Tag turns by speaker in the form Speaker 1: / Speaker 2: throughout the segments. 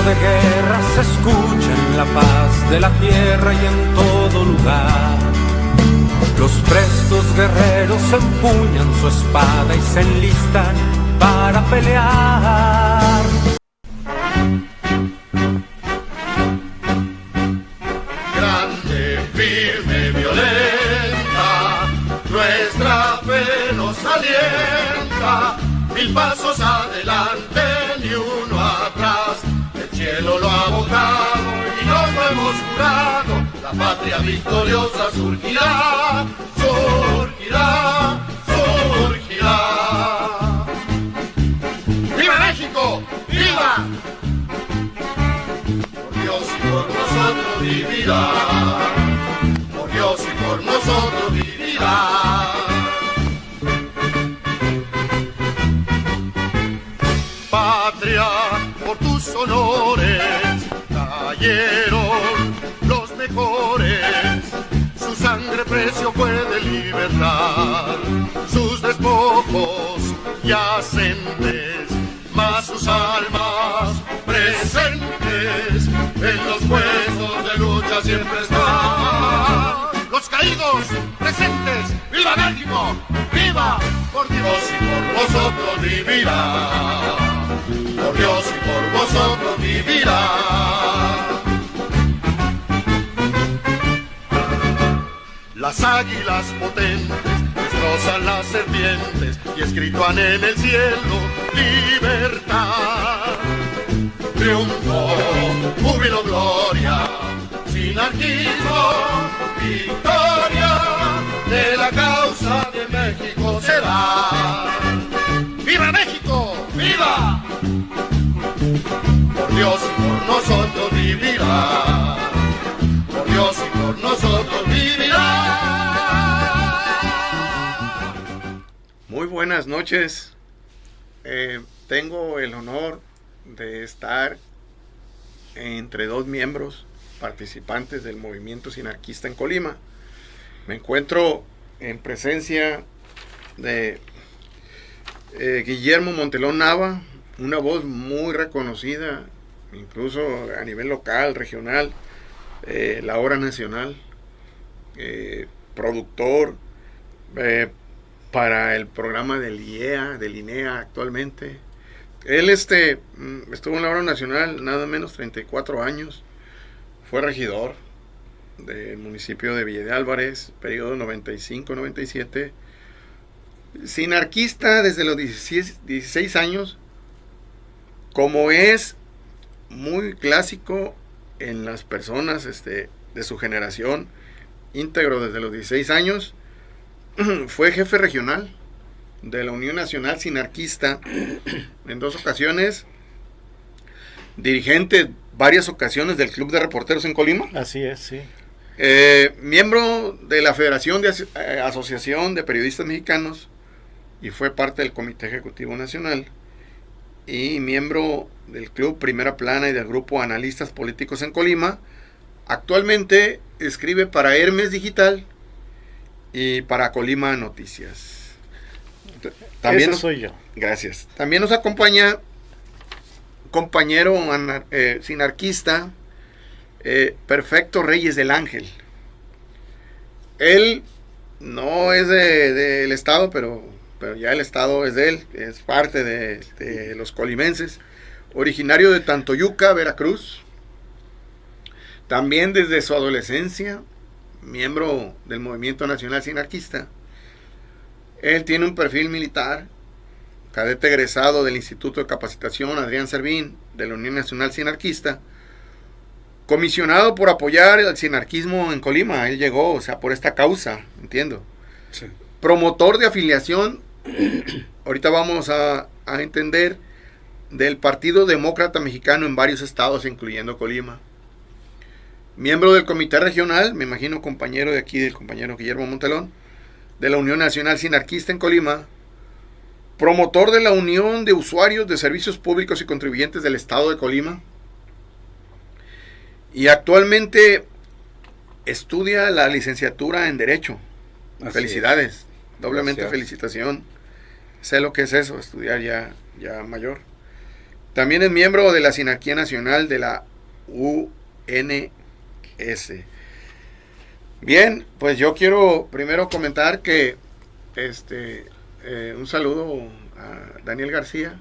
Speaker 1: de guerra se escucha en la paz de la tierra y en todo lugar. Los prestos guerreros empuñan su espada y se enlistan para pelear.
Speaker 2: Grande, firme, violenta, nuestra fe nos alienta. 1000 pasos adelante, ni uno atrás. El cielo lo ha votado y nos lo hemos jurado. La patria victoriosa surgirá, surgirá, surgirá. ¡Viva México! ¡Viva! Por Dios y por nosotros vivirá. Por Dios y por nosotros vivirá. Patria, por tus honores cayeron los mejores. Su sangre precio fue de libertad. Sus despojos yacentes, más sus almas presentes. En los puestos de lucha siempre están los caídos presentes. ¡Viva México! ¡Viva! Por Dios y por vosotros vivirá. Por Dios y por vosotros vivirá. Las águilas potentes destrozan las serpientes y escrito han en el cielo libertad. Triunfo, júbilo, gloria, sinarquismo, victoria de la causa de México será. ¡Viva México! ¡Viva! Por Dios y por nosotros vivirá. Por Dios y por nosotros vivirá.
Speaker 3: Muy buenas noches. Tengo el honor de estar entre dos miembros participantes del movimiento sinarquista en Colima. Me encuentro en presencia de Guillermo Montelón Nava, una voz muy reconocida, incluso a nivel local, regional, la hora nacional, productor para el programa del INEA actualmente. Él estuvo en la hora nacional nada menos 34 años, fue regidor del municipio de Villa de Álvarez, periodo 95-97, sinarquista desde los 16 años, como es muy clásico en las personas de su generación, íntegro desde los 16 años, fue jefe regional de la Unión Nacional Sinarquista en 2 ocasiones, dirigente varias ocasiones del Club de Reporteros en Colima.
Speaker 4: Así es, sí.
Speaker 3: Miembro de la Federación de Asociación de Periodistas Mexicanos y fue parte del Comité Ejecutivo Nacional y miembro del Club Primera Plana y del Grupo Analistas Políticos en Colima. Actualmente escribe para Hermes Digital y para Colima Noticias. También
Speaker 4: soy yo.
Speaker 3: Gracias. También nos acompaña compañero sinarquista Perfecto Reyes del Ángel. Él no es del estado, pero ya el estado es de él, es parte de los colimenses, originario de Tantoyuca, Veracruz. También desde su adolescencia, miembro del Movimiento Nacional Sinarquista. Él tiene un perfil militar, cadete egresado del Instituto de Capacitación Adrián Servín de la Unión Nacional Sinarquista, comisionado por apoyar el sinarquismo en Colima. Él llegó, o sea, por esta causa, entiendo. Sí. Promotor de afiliación, ahorita vamos a entender, del Partido Demócrata Mexicano en varios estados, incluyendo Colima. Miembro del Comité Regional, me imagino compañero de aquí, del compañero Guillermo Montelón, de la Unión Nacional Sinarquista en Colima. Promotor de la Unión de Usuarios de Servicios Públicos y Contribuyentes del Estado de Colima. Y actualmente estudia la licenciatura en Derecho. Así felicidades, es. Doblemente gracias. Felicitación. Sé lo que es eso, estudiar ya mayor. También es miembro de la Sinarquía Nacional de la UNS. Bien, pues yo quiero primero comentar que un saludo a Daniel García.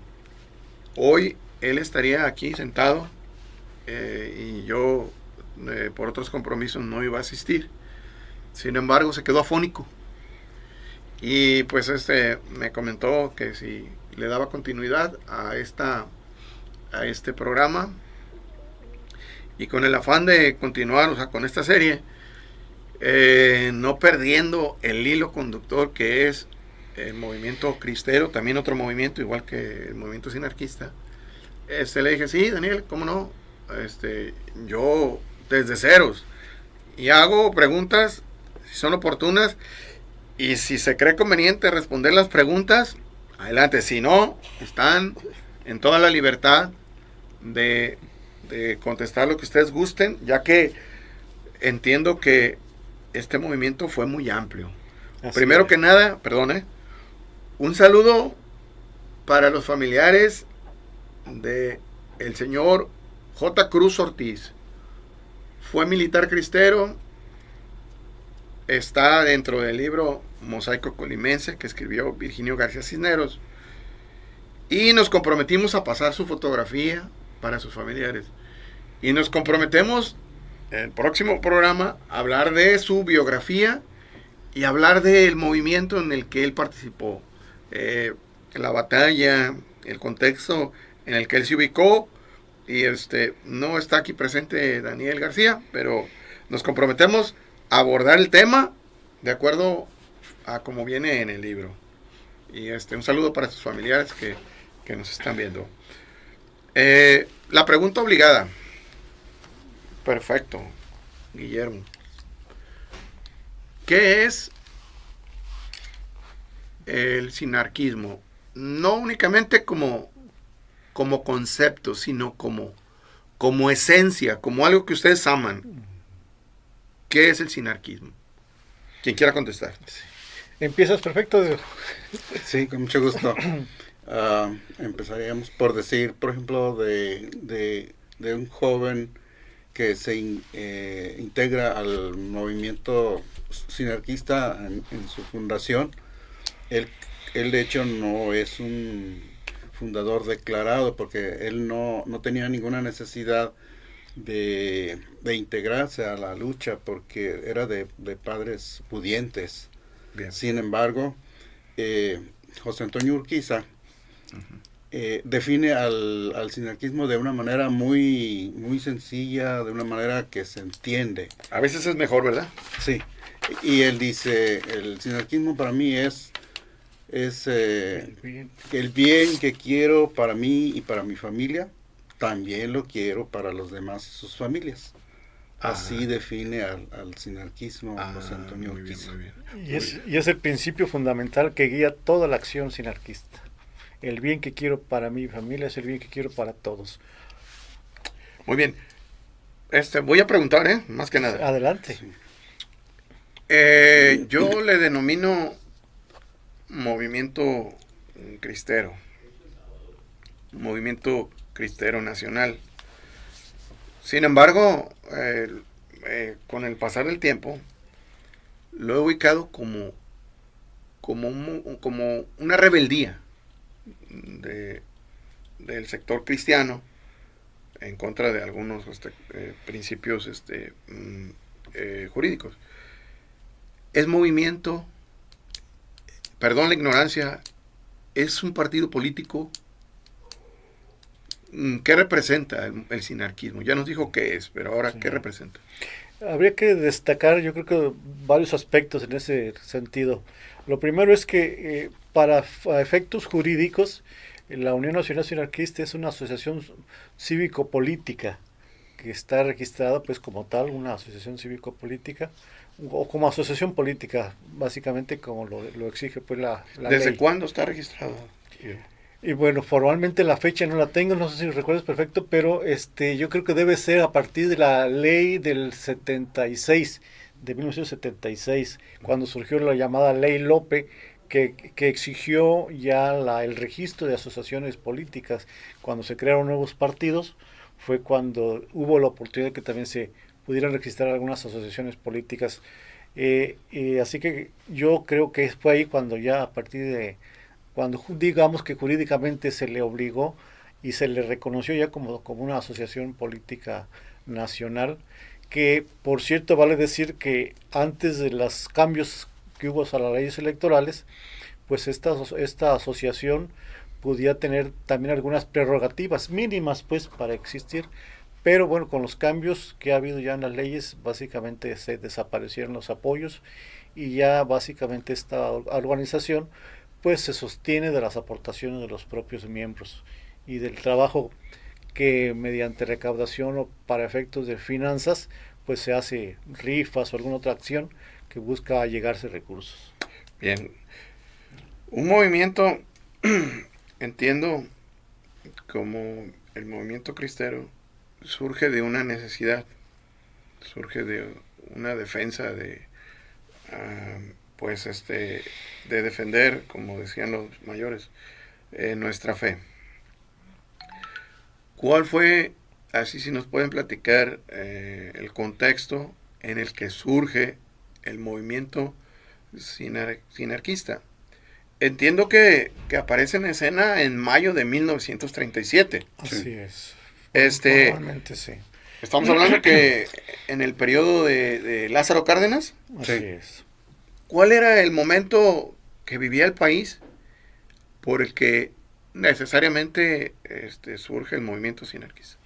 Speaker 3: Hoy él estaría aquí sentado y yo por otros compromisos no iba a asistir. Sin embargo, se quedó afónico. Y pues me comentó que si le daba continuidad a este programa, y con el afán de continuar, o sea, con esta serie, no perdiendo el hilo conductor que es el movimiento cristero, también otro movimiento igual que el movimiento sinarquista. Le dije, sí, Daniel, cómo no, yo desde ceros y hago preguntas si son oportunas, y si se cree conveniente responder las preguntas, adelante. Si no, están en toda la libertad de contestar lo que ustedes gusten, ya que entiendo que este movimiento fue muy amplio. Primero que nada, un saludo para los familiares de el señor J. Cruz Ortiz. Fue militar cristero, está dentro del libro Mosaico Colimense que escribió Virginio García Cisneros, y nos comprometimos a pasar su fotografía para sus familiares, y nos comprometemos en el próximo programa a hablar de su biografía y hablar del movimiento en el que él participó, la batalla, el contexto en el que él se ubicó. Y no está aquí presente Daniel García, pero nos comprometemos a abordar el tema de acuerdo a como viene en el libro. Y un saludo para sus familiares que nos están viendo. La pregunta obligada. Perfecto, Guillermo. ¿Qué es el sinarquismo? No únicamente como concepto, sino como esencia, como algo que ustedes aman. ¿Qué es el sinarquismo? Quien quiera contestar.
Speaker 4: Sí. ¿Empiezas? Perfecto.
Speaker 5: Sí, con mucho gusto. Empezaríamos por decir, por ejemplo, de un joven que se integra al movimiento sinarquista en su fundación. Él de hecho no es un fundador declarado, porque él no tenía ninguna necesidad de integrarse a la lucha, porque era de padres pudientes.
Speaker 3: Bien.
Speaker 5: Sin embargo, José Antonio Urquiza define al sinarquismo de una manera muy, muy sencilla, de una manera que se entiende.
Speaker 3: A veces es mejor, ¿verdad?
Speaker 5: Sí, y él dice, el sinarquismo para mí es el bien que quiero para mí y para mi familia, también lo quiero para los demás y sus familias. Así define al sinarquismo José Antonio Urquiza.
Speaker 3: Muy bien.
Speaker 4: Y es el principio fundamental que guía toda la acción sinarquista. El bien que quiero para mi familia es el bien que quiero para todos.
Speaker 3: Muy bien. Voy a preguntar, más que nada.
Speaker 4: Adelante.
Speaker 5: Sí.
Speaker 3: Yo le denomino movimiento cristero. Movimiento cristero nacional. Sin embargo, con el pasar del tiempo, lo he ubicado como una rebeldía del sector cristiano en contra de algunos principios jurídicos. Es movimiento, perdón la ignorancia, es un partido político. ¿Qué representa el sinarquismo? Ya nos dijo qué es, pero ahora, ¿qué representa?
Speaker 4: Habría que destacar, yo creo que varios aspectos en ese sentido. Lo primero es que para efectos jurídicos, la Unión Nacional Sinarquista es una asociación cívico-política que está registrada pues como tal, una asociación cívico-política, o como asociación política, básicamente como lo exige pues la
Speaker 3: ¿Desde
Speaker 4: ley.
Speaker 3: cuándo está registrado?
Speaker 4: Y bueno, formalmente la fecha no la tengo, no sé si recuerdas perfecto, pero yo creo que debe ser a partir de la ley del 76, de 1976, cuando surgió la llamada Ley Lope, que exigió ya el registro de asociaciones políticas. Cuando se crearon nuevos partidos, fue cuando hubo la oportunidad de que también se pudieran registrar algunas asociaciones políticas. Así que yo creo que fue ahí cuando ya a partir de, cuando digamos que jurídicamente se le obligó y se le reconoció ya como una asociación política nacional, que por cierto vale decir que antes de los cambios que hubo a las leyes electorales, pues esta asociación podía tener también algunas prerrogativas mínimas pues para existir, pero bueno, con los cambios que ha habido ya en las leyes, básicamente se desaparecieron los apoyos y ya básicamente esta organización pues se sostiene de las aportaciones de los propios miembros y del trabajo que mediante recaudación o para efectos de finanzas pues se hace rifas o alguna otra acción que busca llegarse recursos.
Speaker 3: Bien. Un movimiento, entiendo, como el movimiento cristero, surge de una necesidad, surge de una defensa de, de defender, como decían los mayores, nuestra fe. ¿Cuál fue, así si nos pueden platicar, el contexto en el que surge el movimiento sinarquista? Entiendo que aparece en escena en mayo de 1937.
Speaker 4: Así
Speaker 5: Sí.
Speaker 4: es. Normalmente sí.
Speaker 3: Estamos hablando que en el periodo de Lázaro Cárdenas.
Speaker 4: Así
Speaker 5: Sí.
Speaker 4: es.
Speaker 3: ¿Cuál era el momento que vivía el país por el que necesariamente surge el movimiento sinarquista?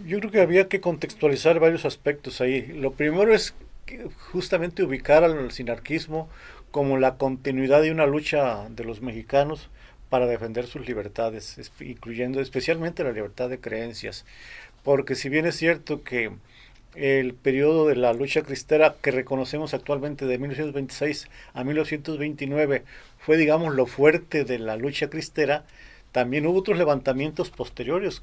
Speaker 4: Yo creo que había que contextualizar varios aspectos ahí. Lo primero es justamente ubicar al sinarquismo como la continuidad de una lucha de los mexicanos para defender sus libertades, incluyendo especialmente la libertad de creencias. Porque si bien es cierto que el periodo de la lucha cristera que reconocemos actualmente de 1926 a 1929 fue, digamos, lo fuerte de la lucha cristera, también hubo otros levantamientos posteriores,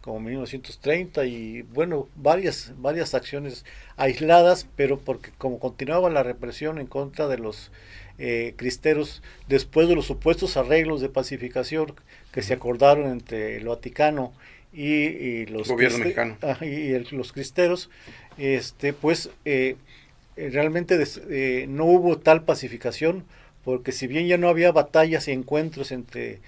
Speaker 4: como 1930 y bueno, varias acciones aisladas, pero porque como continuaba la represión en contra de los cristeros, después de los supuestos arreglos de pacificación que se acordaron entre el Vaticano y los
Speaker 3: gobierno mexicano
Speaker 4: los cristeros, realmente no hubo tal pacificación, porque si bien ya no había batallas y encuentros entre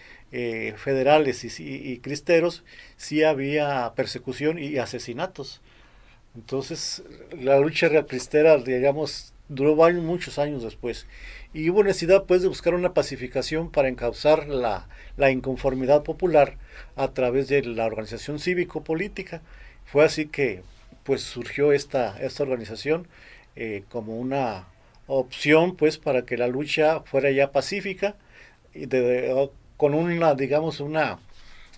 Speaker 4: federales y cristeros, sí había persecución y asesinatos. Entonces la lucha cristera, digamos, duró muchos años después y hubo necesidad pues de buscar una pacificación para encauzar la inconformidad popular a través de la organización cívico-política. Fue así que pues surgió esta organización como una opción pues para que la lucha fuera ya pacífica y con una, digamos, una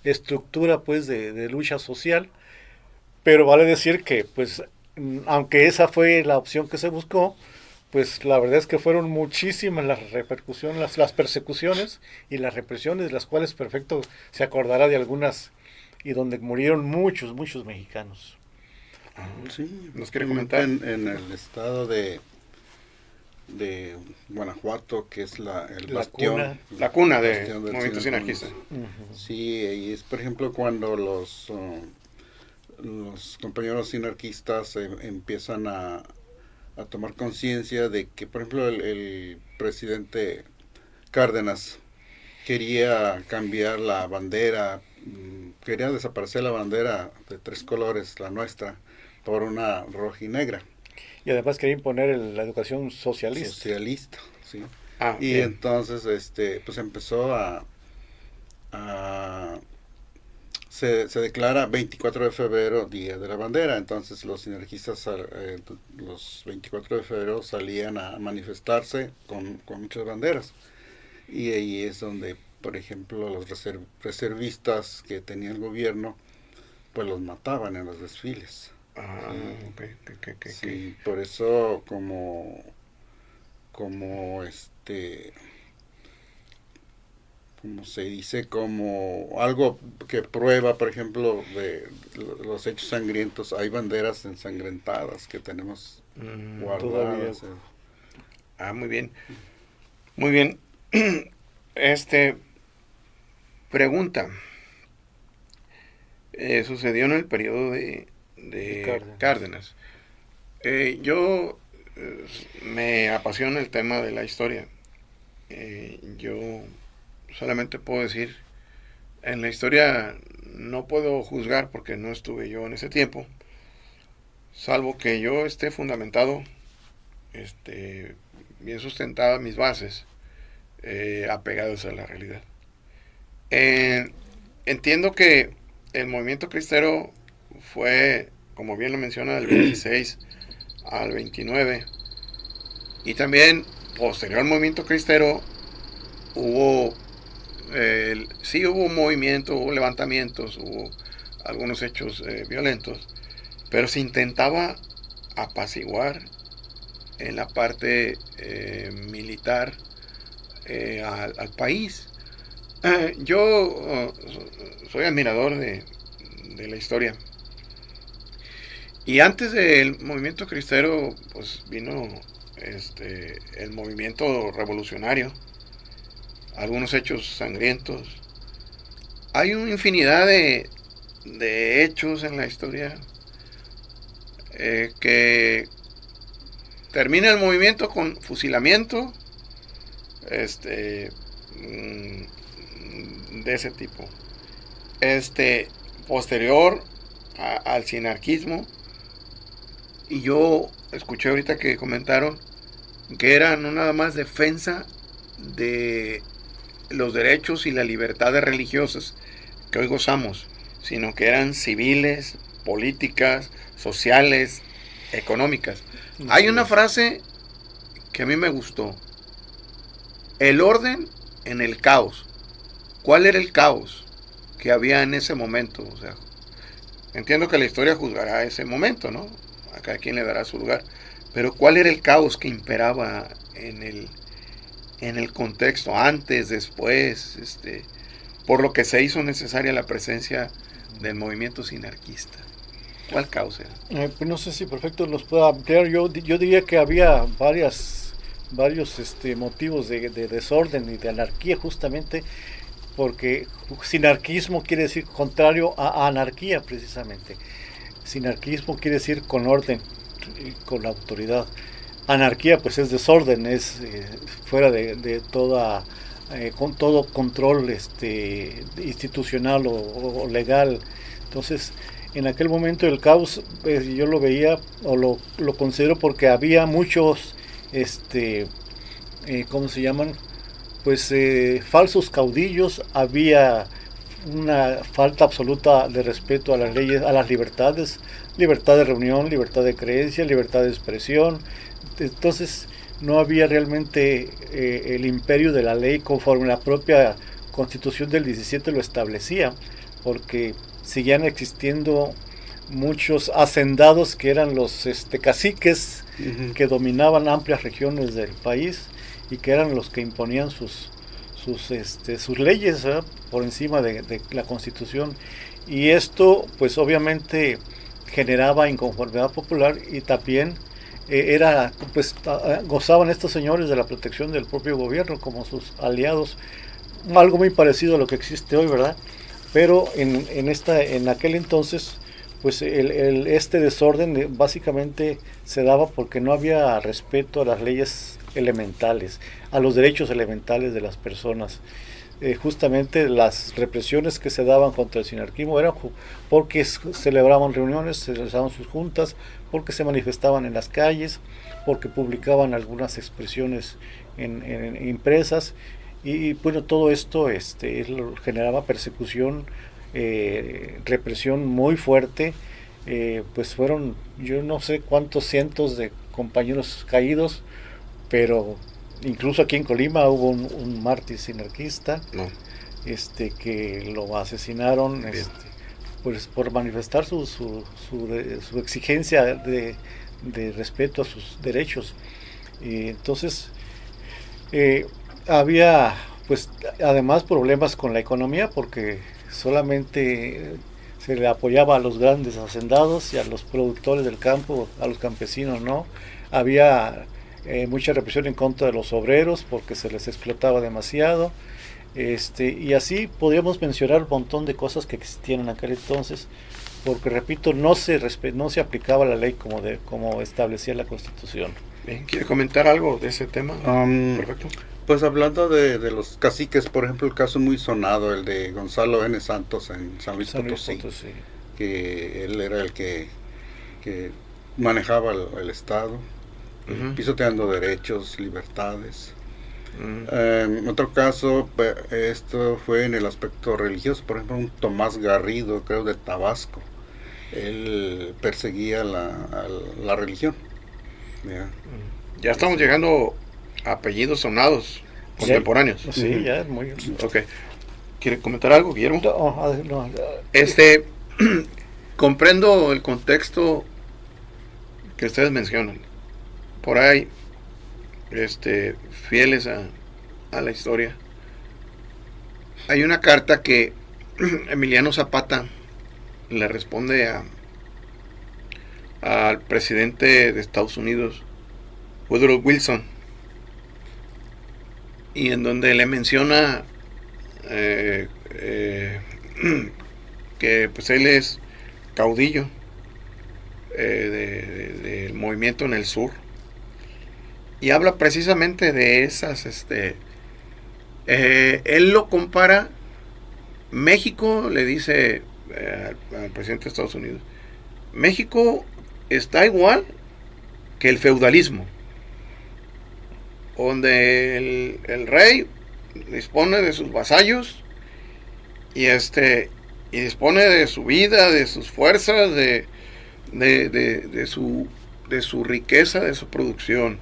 Speaker 4: estructura pues de lucha social, pero vale decir que pues aunque esa fue la opción que se buscó, pues la verdad es que fueron muchísimas las repercusiones, las persecuciones y las represiones, de las cuales perfecto se acordará de algunas y donde murieron muchos
Speaker 3: Sí.
Speaker 4: mexicanos.
Speaker 3: ¿Nos quiere comentar?
Speaker 5: En el estado de Guanajuato, que es el bastión.
Speaker 3: La cuna del
Speaker 5: bastión del
Speaker 3: movimiento sinarquista.
Speaker 5: Sí, y es por ejemplo cuando los compañeros sinarquistas empiezan a tomar conciencia de que, por ejemplo, el presidente Cárdenas quería cambiar la bandera, quería desaparecer la bandera de 3 colores, la nuestra, por una roja y negra.
Speaker 4: Y además quería imponer la educación socialista.
Speaker 5: Socialista, sí.
Speaker 3: Y
Speaker 5: bien. Entonces, pues empezó se declara 24 de febrero Día de la Bandera. Entonces los sinarquistas los 24 de febrero salían a manifestarse con muchas banderas. Y ahí es donde, por ejemplo, los reservistas que tenía el gobierno, pues los mataban en los desfiles. Sí, por eso como se dice, como algo que prueba, por ejemplo, de los hechos sangrientos, hay banderas ensangrentadas que tenemos guardadas.
Speaker 3: Muy bien. Muy bien. Pregunta. Sucedió en el periodo de Cárdenas. Yo me apasiona el tema de la historia. Yo solamente puedo decir, en la historia no puedo juzgar porque no estuve yo en ese tiempo, salvo que yo esté fundamentado, bien sustentadas mis bases, apegados a la realidad. Entiendo que el movimiento cristero fue, como bien lo menciona, del 26 al 29, y también posterior al movimiento cristero hubo sí hubo movimiento, hubo levantamientos, hubo algunos hechos violentos, pero se intentaba apaciguar en la parte militar al país. Yo soy admirador de la historia, y antes del movimiento cristero pues vino el movimiento revolucionario, algunos hechos sangrientos. Hay una infinidad de hechos en la historia que termina el movimiento con fusilamiento de ese tipo. Posterior al sinarquismo, y yo escuché ahorita que comentaron que era no nada más defensa de los derechos y las libertades religiosas que hoy gozamos, sino que eran civiles, políticas, sociales, económicas. Hay una frase que a mí me gustó: el orden en el caos. ¿Cuál era el caos que había en ese momento? O sea, entiendo que la historia juzgará ese momento, ¿no? A cada quien le dará su lugar. Pero ¿cuál era el caos que imperaba en el contexto, antes, después, por lo que se hizo necesaria la presencia del movimiento sinarquista? ¿Cuál caos era?
Speaker 4: Pues no sé si perfecto los puedo ampliar. Yo diría que había varios motivos de desorden y de anarquía, justamente porque sinarquismo quiere decir contrario a anarquía, precisamente. Sinarquismo quiere decir con orden, con la autoridad. Anarquía pues es desorden, es fuera de toda con todo control institucional o legal. Entonces en aquel momento el caos yo lo veía o lo considero porque había muchos ¿cómo se llaman? Pues falsos caudillos, había una falta absoluta de respeto a las leyes, a las libertades, libertad de reunión, libertad de creencia, libertad de expresión. Entonces no había realmente el imperio de la ley conforme la propia Constitución del 17 lo establecía, porque seguían existiendo muchos hacendados que eran los caciques que dominaban amplias regiones del país y que eran los que imponían sus leyes, ¿verdad?, por encima de la Constitución. Y esto pues obviamente generaba inconformidad popular, y también gozaban estos señores de la protección del propio gobierno como sus aliados, algo muy parecido a lo que existe hoy, ¿verdad? Pero en aquel entonces pues este desorden básicamente se daba porque no había respeto a las leyes elementales, a los derechos elementales de las personas. Justamente las represiones que se daban contra el sinarquismo eran porque celebraban reuniones, se realizaban sus juntas, porque se manifestaban en las calles, porque publicaban algunas expresiones en impresas, y bueno, todo esto generaba persecución, represión muy fuerte. Pues fueron, yo no sé cuántos cientos de compañeros caídos, pero incluso aquí en Colima hubo un mártir sinarquista, que lo asesinaron pues por manifestar su exigencia de respeto a sus derechos. Y entonces había pues además problemas con la economía, porque solamente se le apoyaba a los grandes hacendados y a los productores del campo, a los campesinos, ¿no? Había mucha represión en contra de los obreros porque se les explotaba demasiado. Y así podríamos mencionar un montón de cosas que existían en aquel entonces, porque repito, no se aplicaba la ley como establecía la Constitución.
Speaker 3: Bien, ¿quiere comentar algo de ese tema? Perfecto.
Speaker 5: Pues hablando de los caciques, por ejemplo, el caso muy sonado, el de Gonzalo N. Santos en San Luis Potosí, que él era el que manejaba el Estado, pisoteando derechos, libertades. Otro caso, esto fue en el aspecto religioso, por ejemplo, un Tomás Garrido, creo, de Tabasco. Él perseguía la religión.
Speaker 3: Ya estamos llegando a apellidos sonados contemporáneos.
Speaker 4: Sí, ya es muy...
Speaker 3: Ok. ¿Quiere comentar algo, Guillermo?
Speaker 4: No.
Speaker 3: Comprendo el contexto que ustedes mencionan. Por ahí, fieles a la historia, hay una carta que Emiliano Zapata le responde al presidente de Estados Unidos, Woodrow Wilson, y en donde le menciona que pues él es caudillo del movimiento en el sur, y habla precisamente de esas él lo compara. México, le dice al presidente de Estados Unidos, México está igual que el feudalismo, donde el rey dispone de sus vasallos y dispone de su vida, de sus fuerzas, de su riqueza, de su producción,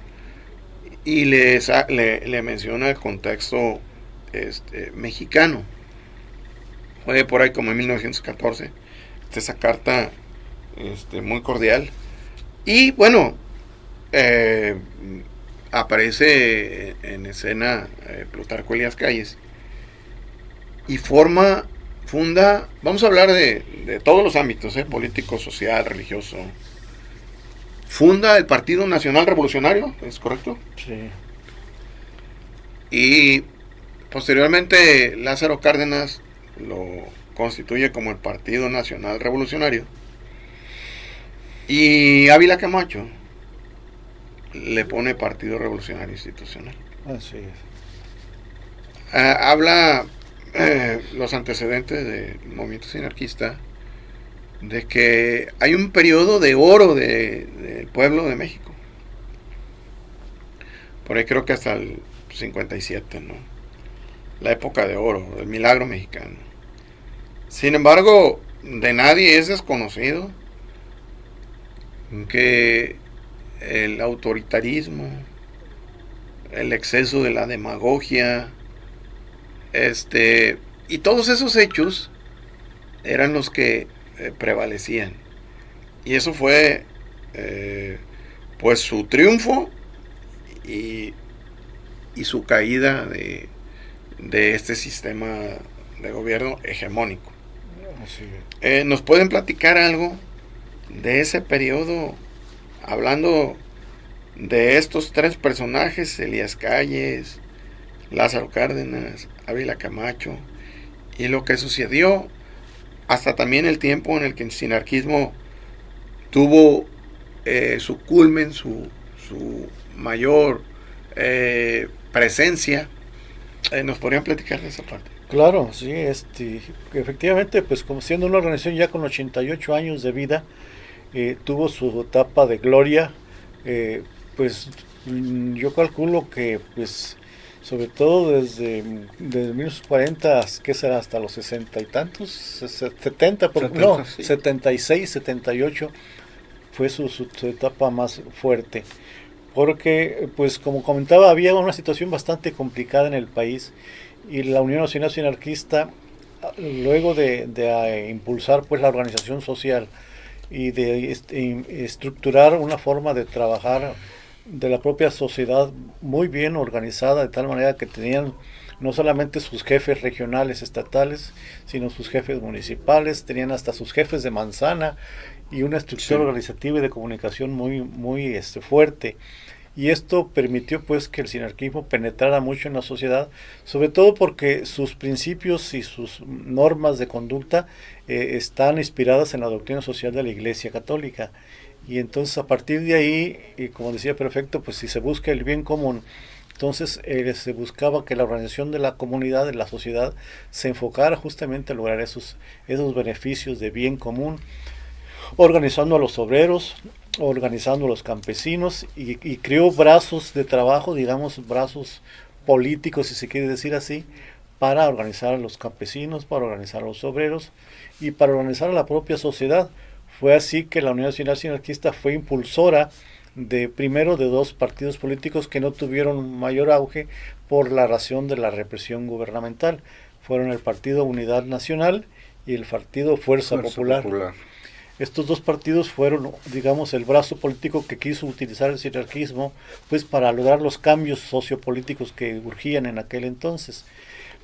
Speaker 3: y le menciona el contexto mexicano. Fue por ahí como en 1914 esa carta muy cordial, y bueno, aparece en escena Plutarco Elías Calles y funda, vamos a hablar de todos los ámbitos, político, social, religioso. Funda el Partido Nacional Revolucionario, ¿es correcto?
Speaker 4: Sí.
Speaker 3: Y posteriormente Lázaro Cárdenas lo constituye como el Partido Nacional Revolucionario, y Ávila Camacho le pone Partido Revolucionario Institucional.
Speaker 4: Así es.
Speaker 3: Habla los antecedentes del movimiento sinarquista, de que hay un periodo de oro del pueblo de México, por ahí creo que hasta el 57, ¿no? La época de oro, el milagro mexicano. Sin embargo, de nadie es desconocido que el autoritarismo, el exceso de la demagogia, y todos esos hechos eran los que prevalecían, y eso fue pues su triunfo y su caída de este sistema de gobierno hegemónico.
Speaker 4: Así es.
Speaker 3: ¿Nos pueden platicar algo de ese periodo, hablando de estos tres personajes, Elías Calles, Lázaro Cárdenas, Ávila Camacho, y lo que sucedió hasta también el tiempo en el que el sinarquismo tuvo su culmen, su mayor presencia? ¿Nos podrían platicar de esa parte?
Speaker 4: Claro, sí, efectivamente, pues como siendo una organización ya con 88 años de vida, tuvo su etapa de gloria, pues yo calculo que pues sobre todo desde 1940, ¿qué será? Hasta los 60 y tantos, 70, no, sí. 76, 78 fue su etapa más fuerte, porque pues como comentaba, había una situación bastante complicada en el país, y la Unión Nacional Sinarquista, luego de impulsar pues la organización social y de estructurar una forma de trabajar de la propia sociedad muy bien organizada, de tal manera que tenían no solamente sus jefes regionales, estatales, sino sus jefes municipales, tenían hasta sus jefes de manzana, y una estructura organizativa y de comunicación muy fuerte. y esto permitió pues que el sinarquismo penetrara mucho en la sociedad, sobre todo porque sus principios y sus normas de conducta están inspiradas en la doctrina social de la Iglesia Católica. Y entonces a partir de ahí, y como decía Perfecto, pues si se busca el bien común, entonces se buscaba que la organización de la comunidad, de la sociedad, se enfocara justamente a lograr esos beneficios de bien común, organizando a los obreros, organizando a los campesinos, y creó brazos de trabajo, digamos, brazos políticos, si se quiere decir así, para organizar a los campesinos, para organizar a los obreros y para organizar a la propia sociedad. Fue así que la Unión Nacional Sinarquista fue impulsora primero de dos partidos políticos que no tuvieron mayor auge por la razón de la represión gubernamental. Fueron el Partido Unidad Nacional y el Partido Fuerza Popular. Estos dos partidos fueron, digamos, el brazo político que quiso utilizar el sinarquismo pues para lograr los cambios sociopolíticos que urgían en aquel entonces.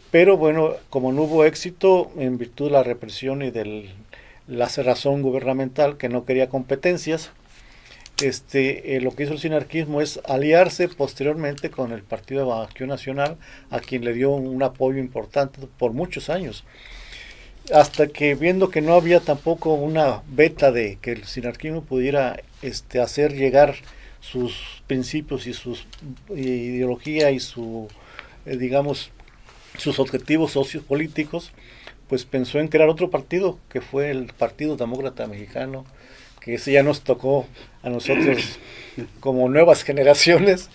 Speaker 4: Pero bueno, como no hubo éxito en virtud de la represión y de la cerrazón gubernamental que no quería competencias, lo que hizo el sinarquismo es aliarse posteriormente con el Partido de Acción Nacional, a quien le dio un apoyo importante por muchos años, hasta que viendo que no había tampoco una beta de que el sinarquismo pudiera hacer llegar sus principios y su ideología y digamos, sus objetivos sociopolíticos, pues pensó en crear otro partido, que fue el Partido Demócrata Mexicano, que ese ya nos tocó a nosotros como nuevas generaciones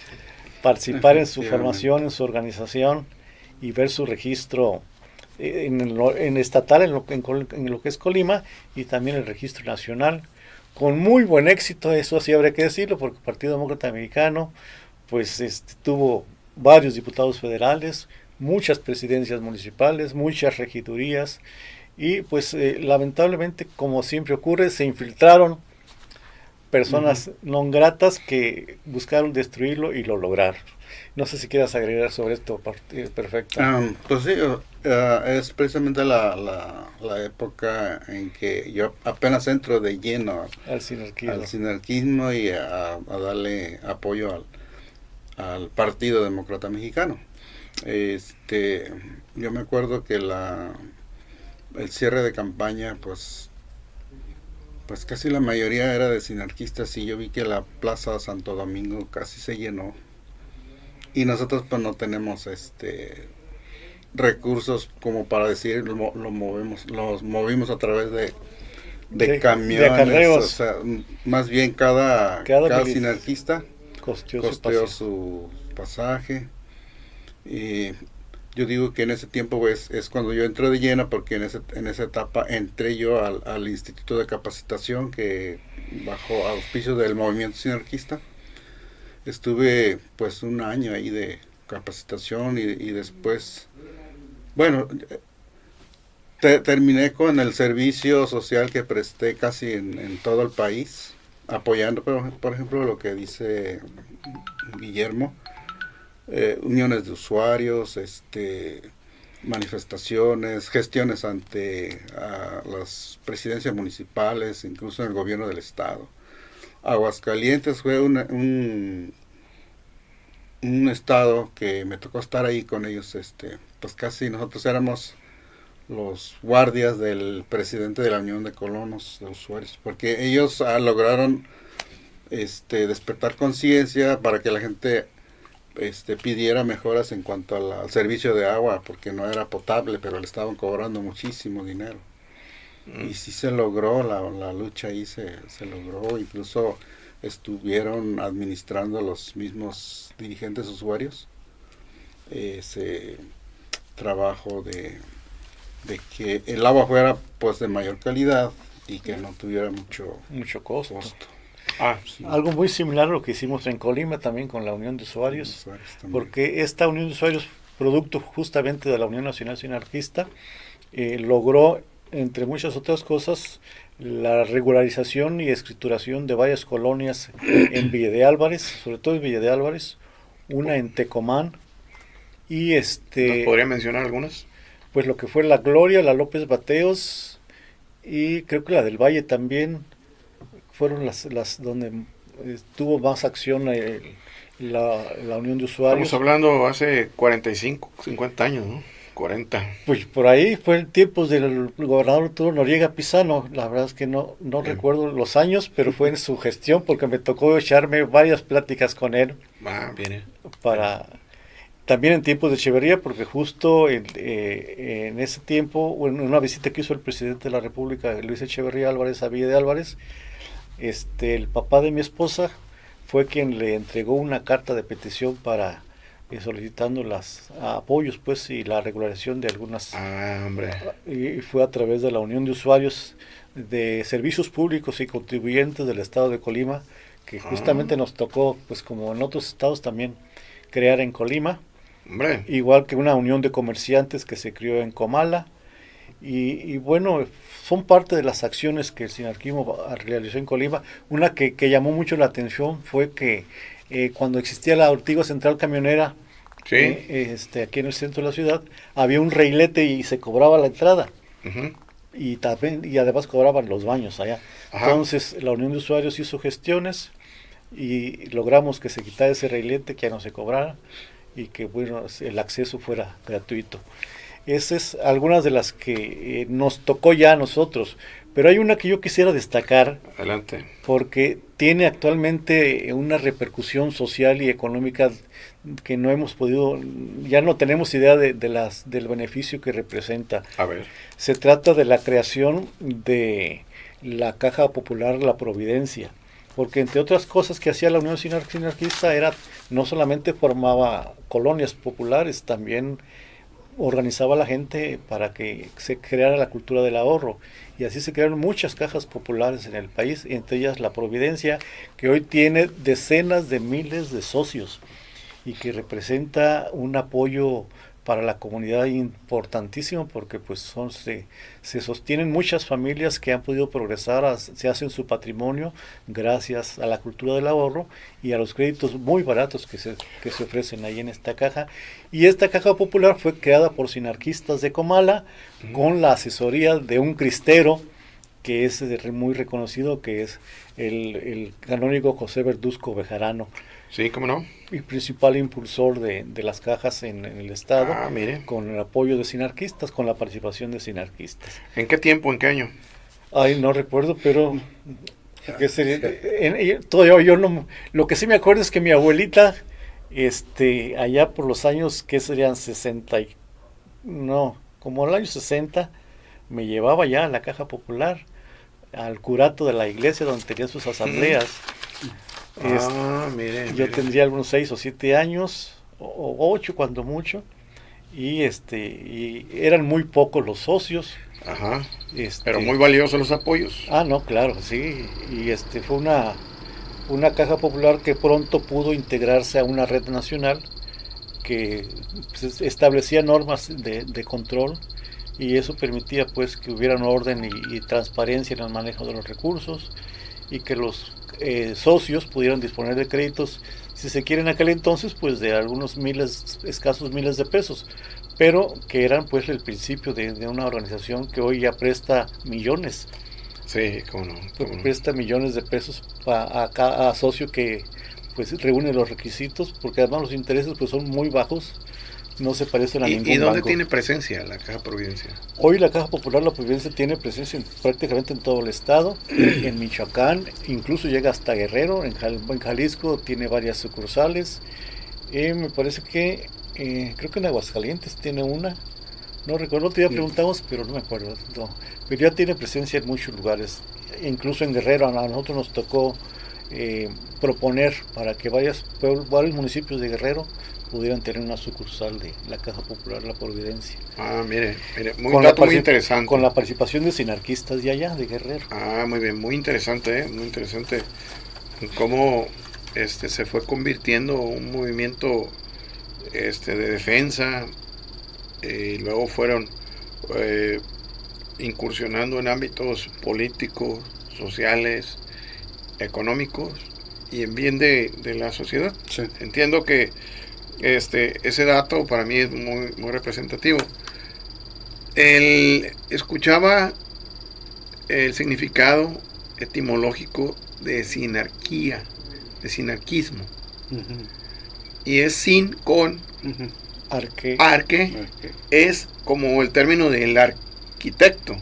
Speaker 4: participar en su formación, en su organización y ver su registro en estatal, en lo que es Colima, y también el registro nacional, con muy buen éxito, eso sí habría que decirlo, porque el Partido Demócrata Mexicano pues tuvo varios diputados federales, muchas presidencias municipales, muchas regidurías, y pues lamentablemente, como siempre ocurre, se infiltraron personas non gratas que buscaron destruirlo y lo lograron. No sé si quieras agregar sobre esto, Perfecto.
Speaker 5: Pues sí, es precisamente la época en que yo apenas entro de lleno al sinarquismo y a darle apoyo al Partido Demócrata Mexicano. Yo me acuerdo que el cierre de campaña, pues casi la mayoría era de sinarquistas, y yo vi que la Plaza Santo Domingo casi se llenó, y nosotros pues no tenemos recursos como para decir los movimos a través de camiones,
Speaker 4: de
Speaker 5: o sea, más bien cada sinarquista costeó su pasaje. Y yo digo que en ese tiempo pues, es cuando yo entré de lleno, porque en esa etapa entré yo al Instituto de Capacitación, que bajo auspicio del movimiento sinarquista estuve pues un año ahí de capacitación, y después, bueno, terminé con el servicio social que presté casi en todo el país, apoyando, por ejemplo, lo que dice Guillermo, uniones de usuarios, manifestaciones, gestiones ante las presidencias municipales, incluso en el gobierno del estado. Aguascalientes fue un estado que me tocó estar ahí con ellos, pues casi nosotros éramos los guardias del presidente de la Unión de Colonos de Usuarios, porque ellos lograron despertar conciencia para que la gente pidiera mejoras en cuanto al servicio de agua, porque no era potable, pero le estaban cobrando muchísimo dinero. Y sí se logró, la lucha ahí se logró, incluso estuvieron administrando los mismos dirigentes usuarios ese trabajo de que el agua fuera pues de mayor calidad y que no tuviera mucho costo.
Speaker 4: Sí. Algo muy similar a lo que hicimos en Colima también con la Unión de Usuarios, porque esta Unión de Usuarios, producto justamente de la Unión Nacional Sinarquista, logró, entre muchas otras cosas, la regularización y escrituración de varias colonias en Villa de Álvarez, sobre todo en Villa de Álvarez, una en Tecomán, y
Speaker 3: ¿Nos podría mencionar algunas?
Speaker 4: Pues lo que fue La Gloria, la López Bateos, y creo que la del Valle también, fueron las donde tuvo más acción la Unión de Usuarios.
Speaker 3: Estamos hablando hace 45, 50 años, ¿no? 40.
Speaker 4: Pues por ahí fue el tiempo del gobernador Arturo Noriega Pizano. La verdad es que no recuerdo los años, pero fue en su gestión porque me tocó echarme varias pláticas con él.
Speaker 3: Viene.
Speaker 4: También en tiempos de Echeverría, porque justo en ese tiempo, en una visita que hizo el presidente de la República, Luis Echeverría Álvarez, a Villa de Álvarez, el papá de mi esposa fue quien le entregó una carta de petición para solicitando los apoyos pues y la regularización de algunas
Speaker 3: hombre.
Speaker 4: Y fue a través de la Unión de Usuarios de Servicios Públicos y Contribuyentes del Estado de Colima, que justamente nos tocó, pues como en otros estados también, crear en Colima.
Speaker 3: Hombre.
Speaker 4: Igual que una unión de comerciantes que se crió en Comala. Y bueno, son parte de las acciones que el sinarquismo realizó en Colima. Una que llamó mucho la atención fue que cuando existía la antigua central camionera,
Speaker 3: sí.
Speaker 4: Aquí en el centro de la ciudad, había un reilete y se cobraba la entrada.
Speaker 3: Uh-huh.
Speaker 4: Y además cobraban los baños allá.
Speaker 3: Ajá.
Speaker 4: Entonces la Unión de Usuarios hizo gestiones y logramos que se quitara ese reilete, que ya no se cobrara y que bueno, el acceso fuera gratuito. Esas es algunas de las que nos tocó ya a nosotros, pero hay una que yo quisiera destacar.
Speaker 3: Adelante.
Speaker 4: Porque tiene actualmente una repercusión social y económica que no hemos podido, ya no tenemos idea del beneficio que representa.
Speaker 3: A ver.
Speaker 4: Se trata de la creación de la Caja Popular La Providencia, porque entre otras cosas que hacía la Unión Sinarquista era, no solamente formaba colonias populares, también organizaba a la gente para que se creara la cultura del ahorro, y así se crearon muchas cajas populares en el país, entre ellas La Providencia, que hoy tiene decenas de miles de socios y que representa un apoyo para la comunidad importantísimo, porque pues se sostienen muchas familias que han podido progresar, se hacen su patrimonio gracias a la cultura del ahorro y a los créditos muy baratos que se ofrecen ahí en esta caja. Y esta caja popular fue creada por sinarquistas de Comala, con la asesoría de un cristero que es muy reconocido, que es el canónigo José Verduzco Bejarano.
Speaker 3: Sí, ¿cómo no?
Speaker 4: Y principal impulsor de las cajas en el estado,
Speaker 3: mire.
Speaker 4: Con el apoyo de sinarquistas, con la participación de sinarquistas.
Speaker 3: ¿En qué tiempo, en qué año?
Speaker 4: Ay, no recuerdo, pero todavía yo no. Lo que sí me acuerdo es que mi abuelita, allá por los años que serían 60 como el año 60, me llevaba ya a la Caja Popular, al curato de la iglesia donde tenía sus asambleas.
Speaker 3: Mire.
Speaker 4: Yo tendría algunos 6 o 7 años, o 8 cuando mucho, y eran muy pocos los socios.
Speaker 3: Ajá. Pero muy valiosos los apoyos.
Speaker 4: No, claro, sí. Y fue una caja popular que pronto pudo integrarse a una red nacional que pues, establecía normas de control, y eso permitía pues que hubiera un orden y transparencia en el manejo de los recursos, y que los socios pudieran disponer de créditos, si se quiere en aquel entonces, pues de algunos escasos miles de pesos, pero que eran pues el principio de una organización que hoy ya presta millones.
Speaker 3: Sí, cómo no.
Speaker 4: Presta millones de pesos a socio que pues reúne los requisitos, porque además los intereses pues son muy bajos, no se parecen a ningún banco.
Speaker 3: ¿Y dónde tiene presencia la Caja Providencia?
Speaker 4: Hoy la Caja Popular La Providencia tiene presencia prácticamente en todo el estado, en Michoacán, incluso llega hasta Guerrero, en Jalisco tiene varias sucursales, me parece que creo que en Aguascalientes tiene una, no recuerdo, te ya preguntamos, pero no me acuerdo, no. Pero ya tiene presencia en muchos lugares, incluso en Guerrero. A nosotros nos tocó proponer para que varios municipios de Guerrero pudieran tener una sucursal de la Caja Popular La Providencia.
Speaker 3: Mire, muy interesante.
Speaker 4: Con la participación de sinarquistas de allá, de Guerrero.
Speaker 3: Muy bien, muy interesante, cómo se fue convirtiendo un movimiento de defensa, y luego fueron incursionando en ámbitos políticos, sociales, económicos y en bien de la sociedad.
Speaker 5: Sí.
Speaker 3: Entiendo que ese dato para mí es muy, muy representativo. Escuchaba el significado etimológico de sinarquía. de sinarquismo.
Speaker 5: Ujú.
Speaker 3: Y es sin con
Speaker 5: Ujú.
Speaker 4: Arque.
Speaker 3: arque,
Speaker 5: Ok.
Speaker 3: es como el término del arquitecto,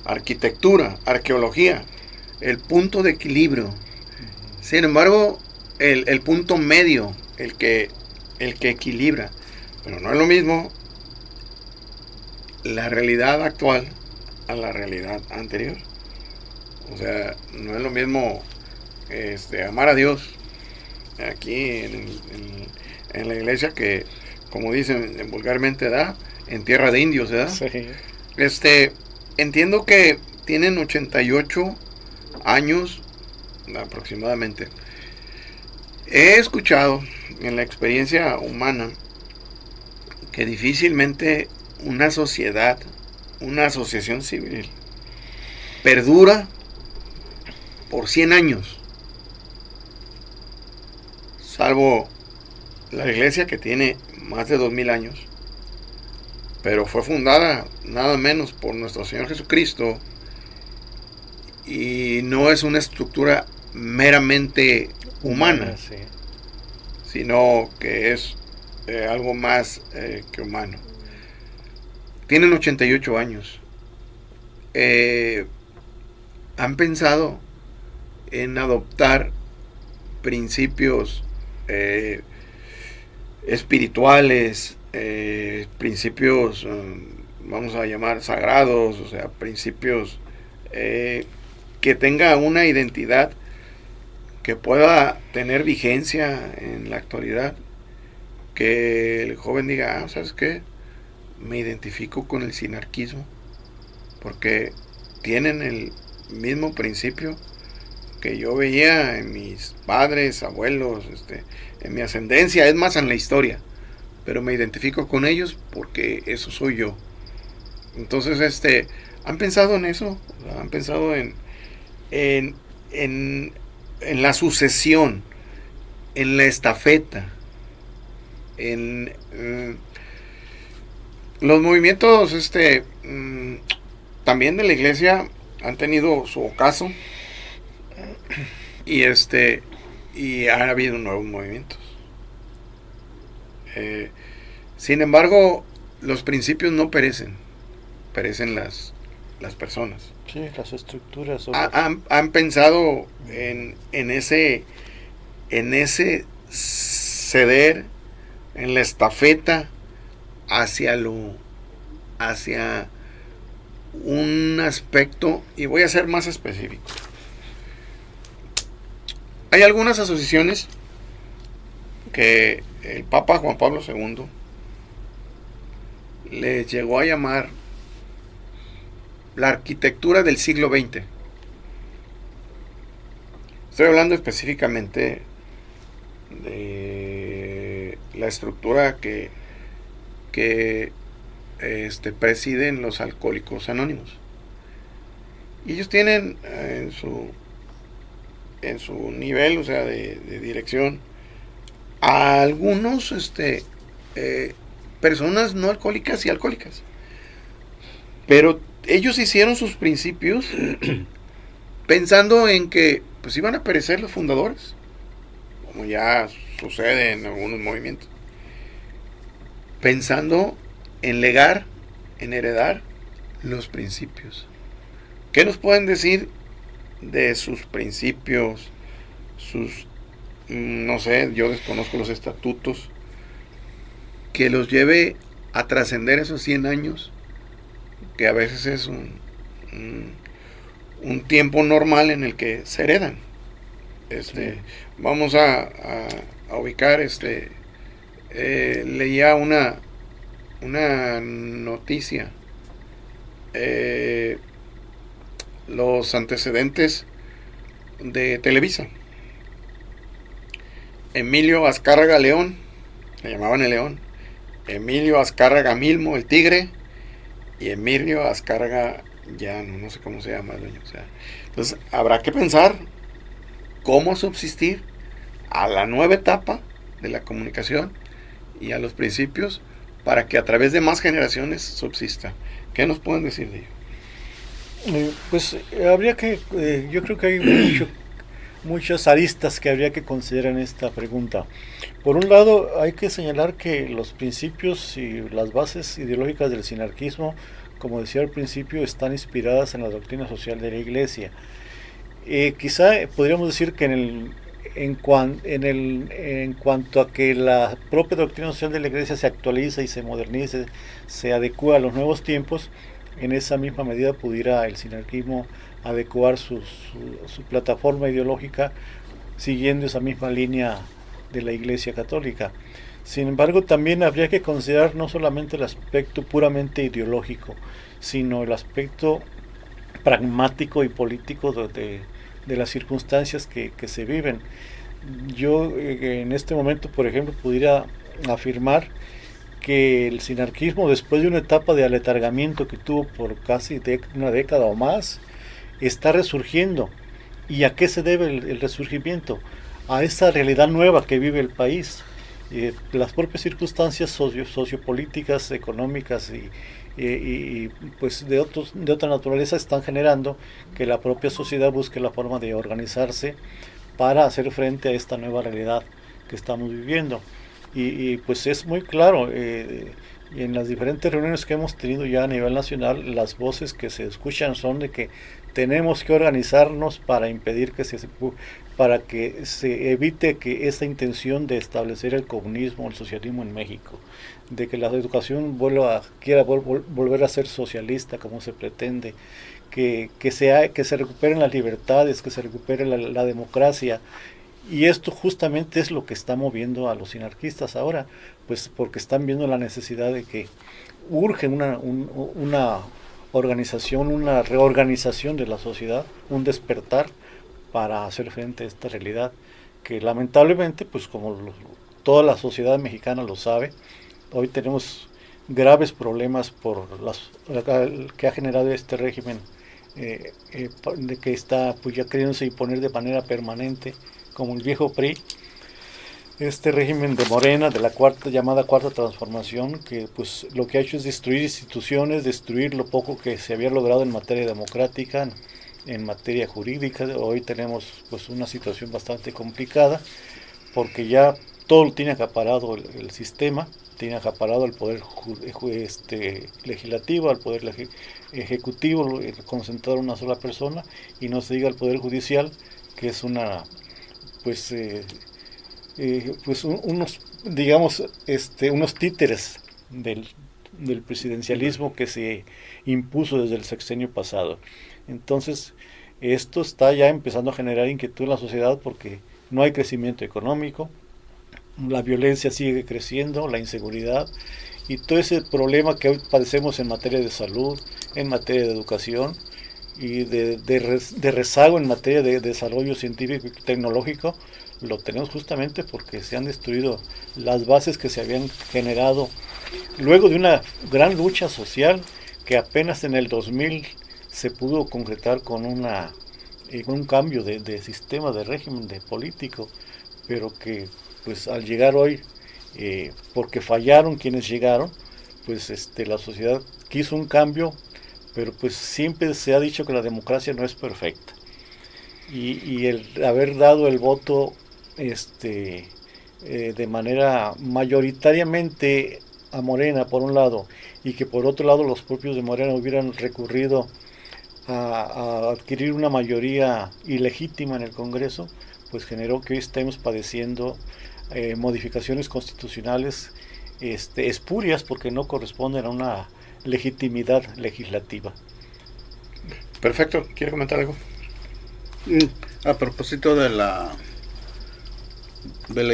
Speaker 3: arquitectura, arqueología, el punto de equilibrio. Sin embargo, el punto medio, el que equilibra. Pero no es lo mismo la realidad actual a la realidad anterior. O sea, no es lo mismo amar a Dios aquí en la iglesia que, como dicen vulgarmente, en tierra de indios, ¿verdad?
Speaker 4: Sí.
Speaker 3: Entiendo que tienen 88 años aproximadamente. He escuchado en la experiencia humana que difícilmente una sociedad, una asociación civil, perdura por 100 años, salvo la iglesia que tiene más de 2000 años, pero fue fundada nada menos por nuestro Señor Jesucristo y no es una estructura meramente humana,
Speaker 4: Sí.
Speaker 3: sino que es algo más que humano. Tienen 88 años. Han pensado en adoptar principios espirituales, principios, vamos a llamar sagrados, o sea, principios que tenga una identidad que pueda tener vigencia en la actualidad, que el joven diga, ¿sabes qué? Me identifico con el sinarquismo, porque tienen el mismo principio que yo veía en mis padres, abuelos, en mi ascendencia, es más, en la historia, pero me identifico con ellos porque eso soy yo. Entonces, han pensado en eso, han pensado en, en la sucesión, en la estafeta, en los movimientos también de la iglesia han tenido su ocaso y y ha habido nuevos movimientos. Sin embargo, los principios no perecen, perecen las personas.
Speaker 4: Sí, las estructuras.
Speaker 3: Han pensado en ese ceder, en la estafeta hacia un aspecto, y voy a ser más específico. Hay algunas asociaciones que el Papa Juan Pablo II les llegó a llamar la arquitectura del siglo XX. Estoy hablando específicamente de la estructura que presiden los Alcohólicos Anónimos. Y ellos tienen en su nivel, o sea, de dirección, a algunos personas no alcohólicas y alcohólicas. Pero ellos hicieron sus principios pensando en que pues iban a perecer los fundadores, como ya sucede en algunos movimientos, pensando en legar, en heredar los principios. ¿Qué nos pueden decir de sus principios, no sé, yo desconozco los estatutos, que los lleve a trascender esos 100 años, que a veces es un tiempo normal en el que se heredan? Vamos a ubicar, leía una noticia, los antecedentes de Televisa. Emilio Azcárraga León, le llamaban el León, Emilio Azcárraga Milmo, el Tigre, y Emilio Azcárraga Llano, no sé cómo se llama el dueño. O sea, entonces habrá que pensar cómo subsistir a la nueva etapa de la comunicación y a los principios para que a través de más generaciones subsista. ¿Qué nos pueden decir de ello?
Speaker 4: Pues habría que, yo creo que hay muchas aristas que habría que considerar en esta pregunta. Por un lado, hay que señalar que los principios y las bases ideológicas del sinarquismo, como decía al principio, están inspiradas en la doctrina social de la Iglesia. Quizá podríamos decir que en cuanto a que la propia doctrina social de la Iglesia se actualiza y se modernice, se adecua a los nuevos tiempos, en esa misma medida pudiera el sinarquismo adecuar su plataforma ideológica siguiendo esa misma línea de la Iglesia Católica. Sin embargo, también habría que considerar no solamente el aspecto puramente ideológico, sino el aspecto pragmático y político de las circunstancias que se viven. Yo en este momento, por ejemplo, pudiera afirmar que el sinarquismo, después de una etapa de aletargamiento que tuvo por casi una década o más, está resurgiendo. ¿Y a qué se debe el resurgimiento? A esa realidad nueva que vive el país. Las propias circunstancias sociopolíticas, económicas y pues de otra naturaleza están generando que la propia sociedad busque la forma de organizarse para hacer frente a esta nueva realidad que estamos viviendo. Y pues es muy claro, en las diferentes reuniones que hemos tenido ya a nivel nacional, las voces que se escuchan son de que tenemos que organizarnos para impedir para que se evite que esta intención de establecer el comunismo, el socialismo en México, de que la educación quiera volver a ser socialista como se pretende, que se recuperen las libertades, que se recupere la democracia. Y esto justamente es lo que está moviendo a los sinarquistas ahora, pues porque están viendo la necesidad de que urge una organización, una reorganización de la sociedad, un despertar para hacer frente a esta realidad que lamentablemente, pues como toda la sociedad mexicana lo sabe, hoy tenemos graves problemas por que ha generado este régimen de que está pues ya queriéndose imponer de manera permanente como el viejo PRI, este régimen de Morena, de la llamada cuarta transformación, que pues lo que ha hecho es destruir instituciones, destruir lo poco que se había logrado en materia democrática, en materia jurídica. Hoy tenemos pues una situación bastante complicada, porque ya todo lo tiene acaparado el sistema, tiene acaparado el poder legislativo, al poder ejecutivo, concentrado en una sola persona, y no se diga el poder judicial, que es unos títeres del presidencialismo que se impuso desde el sexenio pasado. Entonces, esto está ya empezando a generar inquietud en la sociedad porque no hay crecimiento económico, la violencia sigue creciendo, la inseguridad y todo ese problema que hoy padecemos en materia de salud, en materia de educación y de rezago en materia de desarrollo científico y tecnológico, lo tenemos justamente porque se han destruido las bases que se habían generado luego de una gran lucha social que apenas en el 2000 se pudo concretar con un cambio de sistema, de régimen, de político, pero que pues al llegar hoy, porque fallaron quienes llegaron, pues la sociedad quiso un cambio, pero pues siempre se ha dicho que la democracia no es perfecta. Y el haber dado el voto de manera mayoritariamente a Morena por un lado, y que por otro lado los propios de Morena hubieran recurrido a adquirir una mayoría ilegítima en el Congreso, pues generó que hoy estemos padeciendo modificaciones constitucionales espurias porque no corresponden a una legitimidad legislativa.
Speaker 3: Perfecto, ¿quiere comentar algo?
Speaker 5: A propósito de la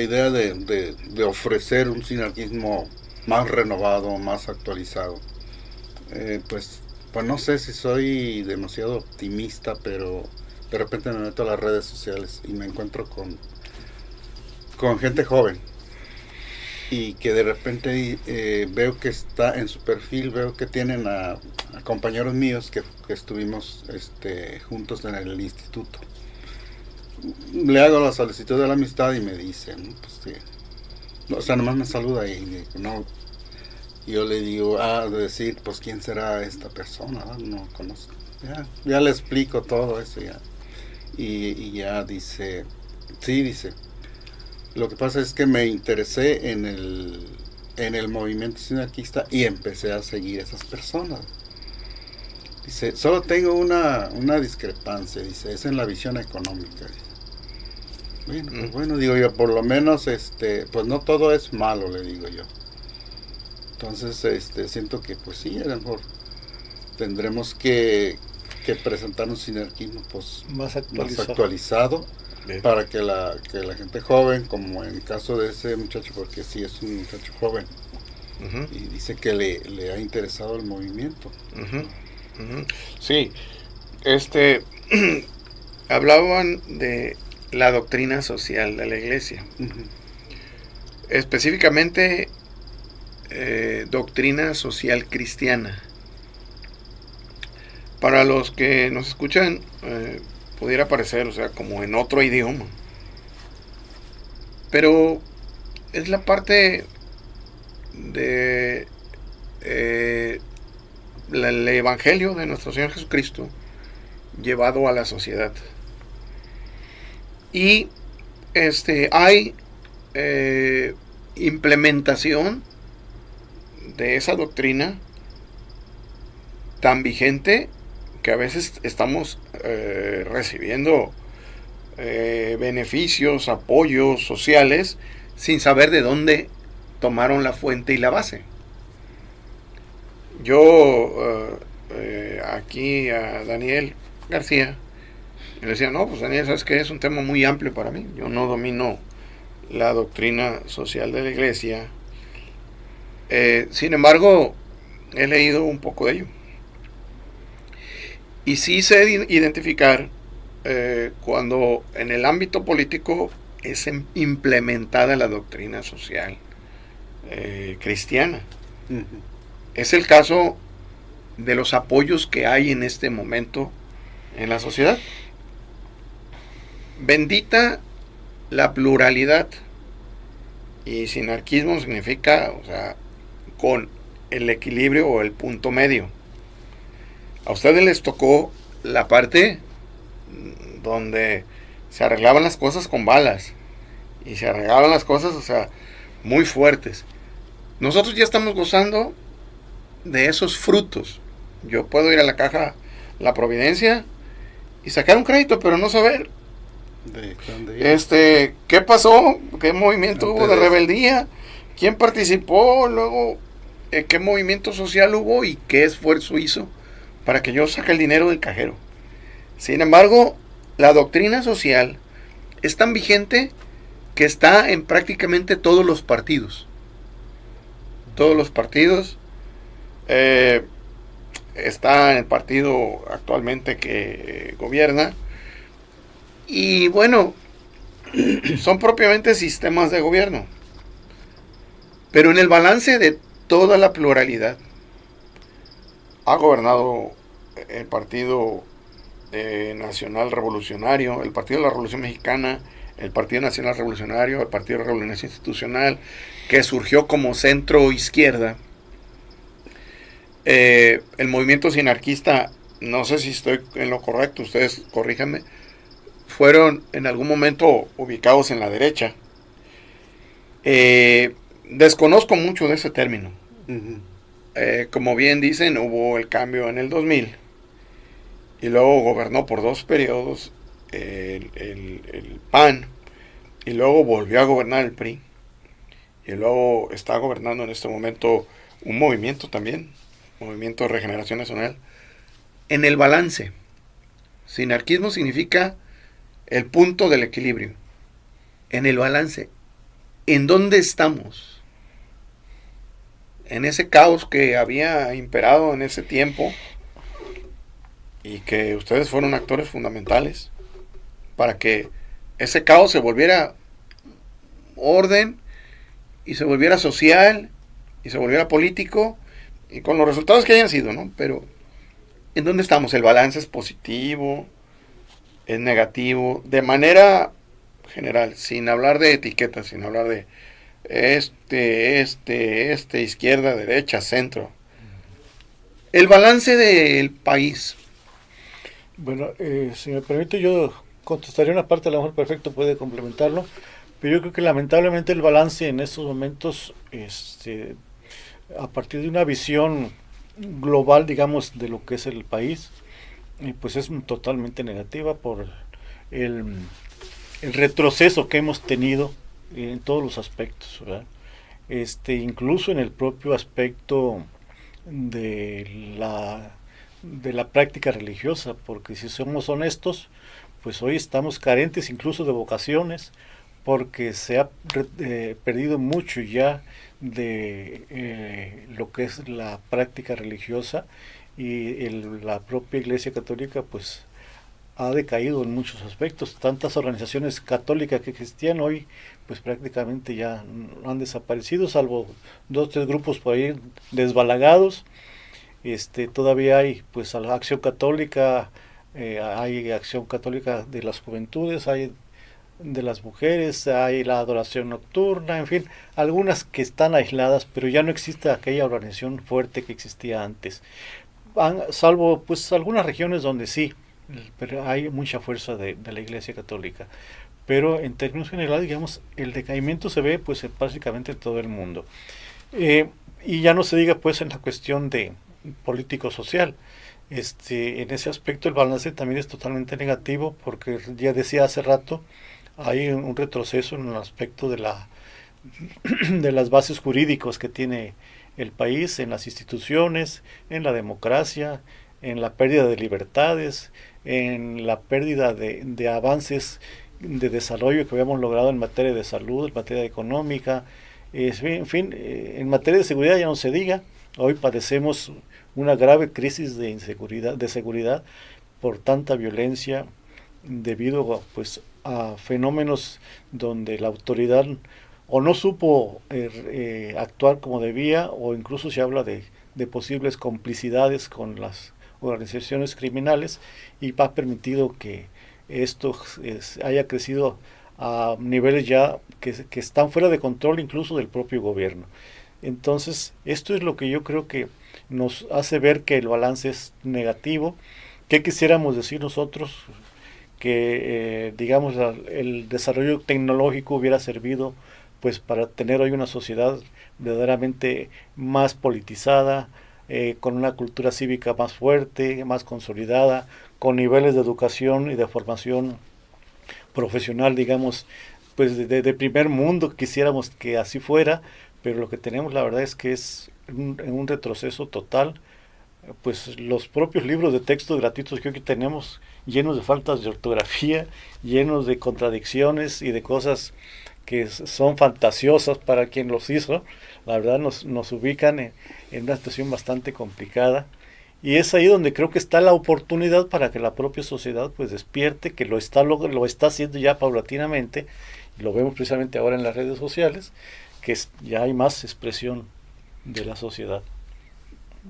Speaker 5: idea de ofrecer un sinarquismo más renovado, más actualizado, pues no sé si soy demasiado optimista, pero de repente me meto a las redes sociales y me encuentro con gente joven y que de repente veo que está en su perfil, veo que tienen a compañeros míos que estuvimos juntos en el instituto. Le hago la solicitud de la amistad y me dicen, ¿no? Pues que, o sea, nomás me saluda y no. Yo le digo, decir, pues quién será esta persona, no conozco. Ya le explico todo eso ya. y ya dice, sí, dice, lo que pasa es que me interesé en el movimiento sinarquista y empecé a seguir a esas personas. Dice, solo tengo una discrepancia, dice, es en la visión económica. Bueno, pues bueno, digo yo, por lo menos, pues no todo es malo, le digo yo. Entonces, siento que, pues sí, a lo mejor tendremos que presentar un sinarquismo, pues, más actualizado
Speaker 3: Bien.
Speaker 5: para que la gente joven, como en el caso de ese muchacho, porque sí es un muchacho joven, y dice que le ha interesado el movimiento.
Speaker 3: Sí, hablaban de la doctrina social de la iglesia, específicamente doctrina social cristiana. Para los que nos escuchan, pudiera parecer, o sea, como en otro idioma, pero es la parte de el evangelio de nuestro Señor Jesucristo llevado a la sociedad. Y hay implementación de esa doctrina tan vigente que a veces estamos recibiendo beneficios, apoyos sociales sin saber de dónde tomaron la fuente y la base. Yo aquí a Daniel García le decía, no, pues Daniel, ¿sabes qué? Es un tema muy amplio para mí. Yo no domino la doctrina social de la iglesia. Sin embargo, he leído un poco de ello. Y sí sé identificar cuando en el ámbito político es implementada la doctrina social cristiana. Es el caso de los apoyos que hay en este momento en la sociedad. Bendita la pluralidad, y sinarquismo significa, o sea, con el equilibrio o el punto medio. A ustedes les tocó la parte donde se arreglaban las cosas con balas, y se arreglaban las cosas, o sea, muy fuertes. Nosotros ya estamos gozando de esos frutos. Yo puedo ir a la caja La Providencia y sacar un crédito, pero no saber qué pasó, qué movimiento hubo de rebeldía, quién participó, luego qué movimiento social hubo y qué esfuerzo hizo para que yo saque el dinero del cajero. Sin embargo, la doctrina social es tan vigente que está en prácticamente todos los partidos. Todos los partidos. Está en el partido actualmente que gobierna. Y bueno, son propiamente sistemas de gobierno. Pero en el balance de toda la pluralidad, ha gobernado el Partido Nacional Revolucionario, el Partido de la Revolución Mexicana, el Partido Nacional Revolucionario, el Partido de la Revolución Institucional, que surgió como centro izquierda. El movimiento sinarquista, no sé si estoy en lo correcto, ustedes corríjanme, fueron en algún momento ubicados en la derecha. Desconozco mucho de ese término. Como bien dicen, hubo el cambio en el 2000 y luego gobernó por 2 periodos el PAN, y luego volvió a gobernar el PRI, y luego está gobernando en este momento un movimiento también, Movimiento de Regeneración Nacional. En el balance, sinarquismo significa el punto del equilibrio. En el balance, ¿en dónde estamos? En ese caos que había imperado en ese tiempo, y que ustedes fueron actores fundamentales para que ese caos se volviera orden, y se volviera social, y se volviera político, y con los resultados que hayan sido, ¿no? Pero ¿en dónde estamos? ¿El balance es positivo? ¿Es negativo? De manera general, sin hablar de etiquetas, sin hablar de izquierda, derecha, centro. El balance del país.
Speaker 4: Bueno, si me permite, yo contestaría una parte, a lo mejor Perfecto puede complementarlo, pero yo creo que lamentablemente el balance en estos momentos, a partir de una visión global, digamos, de lo que es el país, pues es totalmente negativa por el, el retroceso que hemos tenido en todos los aspectos, ¿verdad? Incluso en el propio aspecto de la práctica religiosa, porque si somos honestos, pues hoy estamos carentes incluso de vocaciones, porque se ha perdido mucho ya de lo que es la práctica religiosa, y la propia Iglesia Católica pues ha decaído en muchos aspectos. Tantas organizaciones católicas que existían hoy pues prácticamente ya han desaparecido, salvo 2 o 3 grupos por ahí desbalagados. Todavía hay pues la Acción Católica, hay Acción Católica de las Juventudes, hay de las mujeres, hay la adoración nocturna, en fin, algunas que están aisladas, pero ya no existe aquella organización fuerte que existía antes. Salvo pues algunas regiones donde sí, pero hay mucha fuerza de la Iglesia Católica. Pero en términos generales, digamos, el decaimiento se ve pues básicamente en todo el mundo. Y ya no se diga pues en la cuestión de político-social. En ese aspecto el balance también es totalmente negativo, porque ya decía hace rato, hay un retroceso en el aspecto de las bases jurídicas que tiene el país, en las instituciones, en la democracia, en la pérdida de libertades, en la pérdida de avances de desarrollo que habíamos logrado en materia de salud, en materia económica, en fin, en materia de seguridad ya no se diga. Hoy padecemos una grave crisis de inseguridad, de seguridad, por tanta violencia, debido pues a fenómenos donde la autoridad o no supo actuar como debía, o incluso se habla de posibles complicidades con las organizaciones criminales, y ha permitido que esto haya crecido a niveles ya que están fuera de control incluso del propio gobierno. Entonces, esto es lo que yo creo que nos hace ver que el balance es negativo. ¿Qué quisiéramos decir nosotros? Que digamos el desarrollo tecnológico hubiera servido pues para tener hoy una sociedad verdaderamente más politizada, con una cultura cívica más fuerte, más consolidada, con niveles de educación y de formación profesional, digamos, pues de primer mundo. Quisiéramos que así fuera, pero lo que tenemos la verdad es que es un retroceso total. Pues los propios libros de texto gratuitos que hoy tenemos, llenos de faltas de ortografía, llenos de contradicciones y de cosas que son fantasiosas para quien los hizo, la verdad nos ubican en una situación bastante complicada. Y es ahí donde creo que está la oportunidad para que la propia sociedad pues despierte, que lo está haciendo ya paulatinamente, y lo vemos precisamente ahora en las redes sociales, que ya hay más expresión de la sociedad.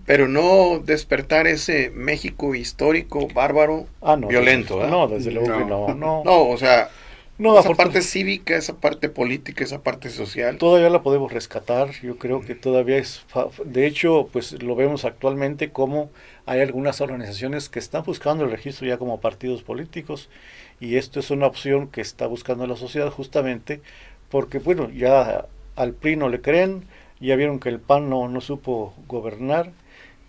Speaker 3: Pero no despertar ese México histórico, bárbaro, violento.
Speaker 4: No, desde luego que no.
Speaker 3: No, o sea,
Speaker 4: no,
Speaker 3: esa parte cívica, esa parte política, esa parte social.
Speaker 4: Todavía la podemos rescatar. Yo creo que todavía de hecho, pues lo vemos actualmente como hay algunas organizaciones que están buscando el registro ya como partidos políticos, y esto es una opción que está buscando la sociedad, justamente porque, bueno, ya al PRI no le creen, ya vieron que el PAN no supo gobernar,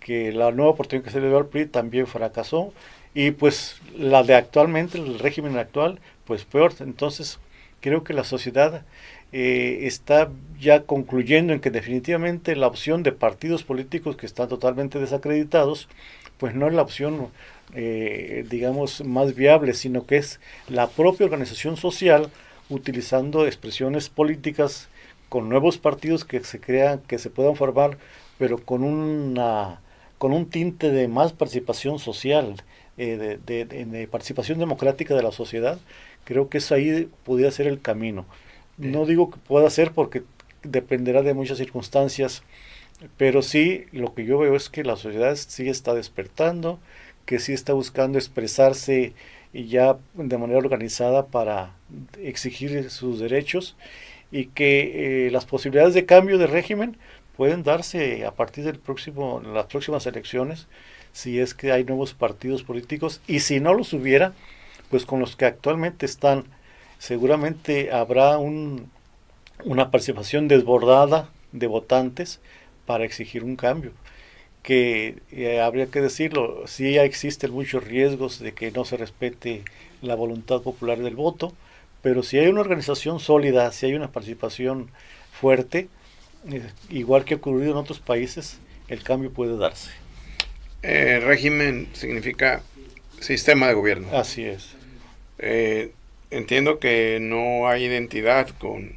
Speaker 4: que la nueva oportunidad que se le dio al PRI también fracasó, y pues la de actualmente, el régimen actual, pues peor. Entonces creo que la sociedad está ya concluyendo en que definitivamente la opción de partidos políticos que están totalmente desacreditados, pues no es la opción digamos más viable, sino que es la propia organización social utilizando expresiones políticas con nuevos partidos que se crean, que se puedan formar, pero con un tinte de más participación social, de participación democrática de la sociedad. Creo que eso ahí podría ser el camino. No digo que pueda ser, porque dependerá de muchas circunstancias, pero sí lo que yo veo es que la sociedad sí está despertando, que sí está buscando expresarse y ya de manera organizada para exigir sus derechos, y que las posibilidades de cambio de régimen pueden darse a partir las próximas elecciones, si es que hay nuevos partidos políticos, y si no los hubiera, pues con los que actualmente están, seguramente habrá una participación desbordada de votantes para exigir un cambio, que habría que decirlo, sí ya existen muchos riesgos de que no se respete la voluntad popular del voto, pero si hay una organización sólida, si hay una participación fuerte, igual que ha ocurrido en otros países, el cambio puede darse.
Speaker 3: Régimen significa sistema de gobierno.
Speaker 4: Así es.
Speaker 3: Entiendo que no hay identidad con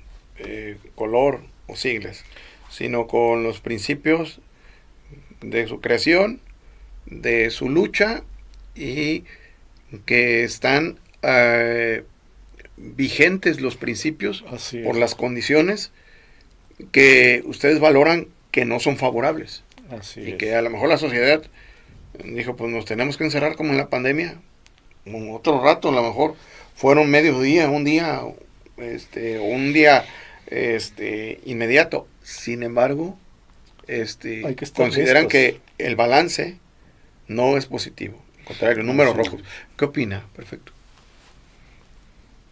Speaker 3: color o siglas, sino con los principios de su creación, de su lucha, y que están vigentes los principios por las condiciones que ustedes valoran que no son favorables.
Speaker 4: Así es.
Speaker 3: Que a lo mejor la sociedad dijo, pues nos tenemos que encerrar como en la pandemia, otro rato, a lo mejor fueron mediodía, un día inmediato. Sin embargo, consideran listos, que el balance no es positivo, al contrario, números rojos. ¿Qué opina? Perfecto.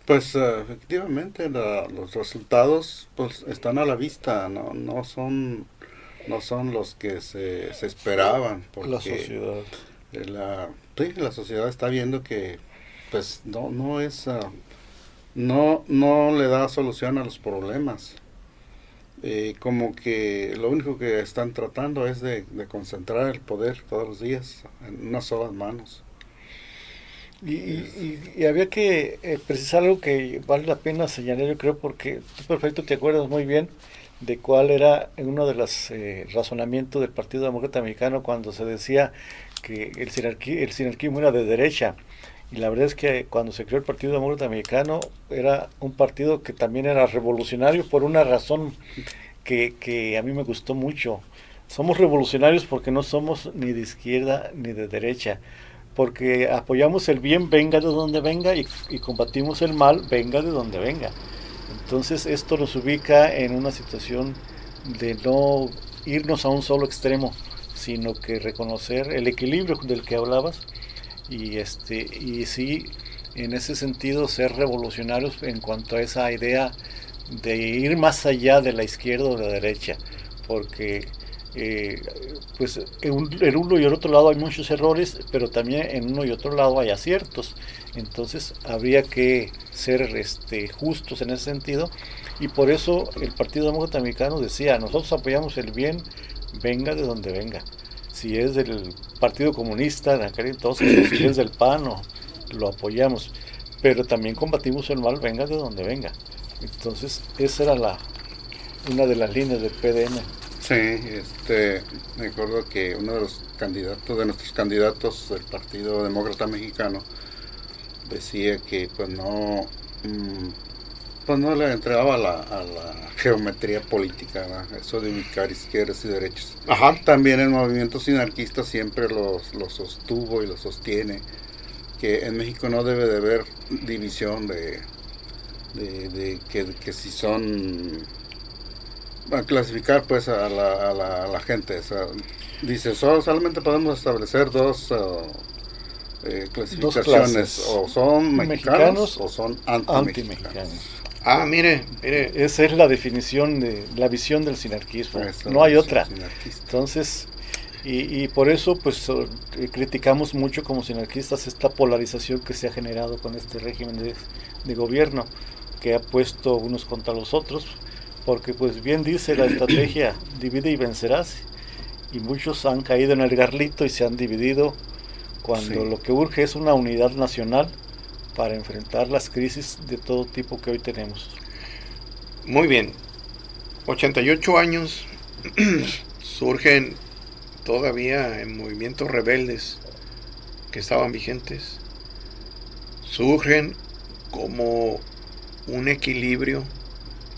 Speaker 5: Pues efectivamente los resultados pues están a la vista, no son los que se esperaban, porque
Speaker 4: la sociedad
Speaker 5: la sociedad está viendo que pues no le da solución a los problemas. Como que lo único que están tratando es de concentrar el poder todos los días en unas solas manos.
Speaker 4: Y había que precisar algo que vale la pena señalar, yo creo, porque tú perfecto te acuerdas muy bien de cuál era uno de los razonamientos del Partido Demócrata Mexicano cuando se decía que el sinarquismo era de derecha. Y la verdad es que cuando se creó el Partido Demócrata Mexicano era un partido que también era revolucionario por una razón que a mí me gustó mucho. Somos revolucionarios porque no somos ni de izquierda ni de derecha, porque apoyamos el bien, venga de donde venga, y combatimos el mal, venga de donde venga. Entonces esto nos ubica en una situación de no irnos a un solo extremo, sino que reconocer el equilibrio del que hablabas, y sí, en ese sentido ser revolucionarios en cuanto a esa idea de ir más allá de la izquierda o de la derecha, porque pues en uno y el otro lado hay muchos errores, pero también en uno y otro lado hay aciertos. Entonces habría que ser justos en ese sentido, y por eso el Partido Demócrata Mexicano decía, nosotros apoyamos el bien, venga de donde venga. Si es del Partido Comunista en aquel entonces, o si es del PAN, lo apoyamos, pero también combatimos el mal, venga de donde venga. Entonces esa era una de las líneas del PDM.
Speaker 5: Sí, me acuerdo que uno de nuestros candidatos del Partido Demócrata Mexicano decía que pues no le entregaba a la geometría política, ¿verdad? Eso de ubicar izquierdas y derechas.
Speaker 3: Ajá.
Speaker 5: También el movimiento sinarquista siempre lo sostuvo y lo sostiene, que en México no debe de haber división de que si son a clasificar pues a la gente, o sea, dice solamente podemos establecer dos clasificaciones, o son mexicanos o son antimexicanos.
Speaker 3: Mire,
Speaker 4: esa es la definición la visión del sinarquismo, no hay otra. Entonces, y por eso pues criticamos mucho como sinarquistas esta polarización que se ha generado con este régimen de gobierno, que ha puesto unos contra los otros, porque pues bien dice la estrategia, divide y vencerás, y muchos han caído en el garlito y se han dividido, cuando lo que urge es una unidad nacional para enfrentar las crisis de todo tipo que hoy tenemos.
Speaker 3: Muy bien, 88 años, surgen todavía en movimientos rebeldes que estaban vigentes, surgen como un equilibrio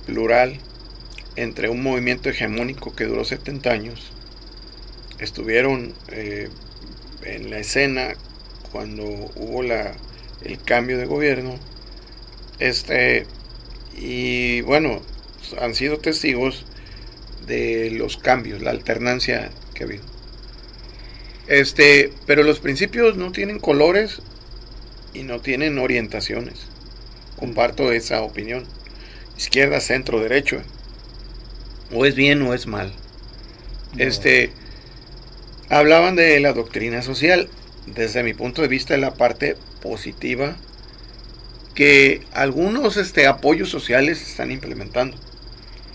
Speaker 3: plural entre un movimiento hegemónico que duró 70 años. Estuvieron en la escena cuando hubo el cambio de gobierno, y bueno, han sido testigos de los cambios, la alternancia que ha habido. Pero los principios no tienen colores y no tienen orientaciones. Comparto esa opinión. Izquierda, centro, derecho. O es bien o es mal.
Speaker 4: No.
Speaker 3: Hablaban de la doctrina social. Desde mi punto de vista, la parte positiva que algunos apoyos sociales están implementando.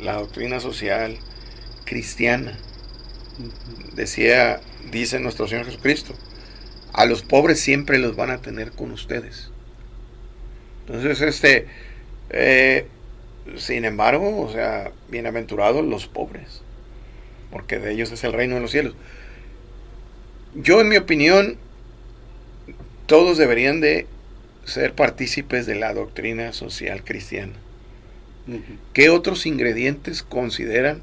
Speaker 3: La doctrina social cristiana. Dice nuestro Señor Jesucristo, a los pobres siempre los van a tener con ustedes. Entonces, sin embargo, o sea, bienaventurados los pobres, porque de ellos es el reino de los cielos. Yo, en mi opinión, todos deberían de ser partícipes de la doctrina social cristiana. ¿Qué otros ingredientes consideran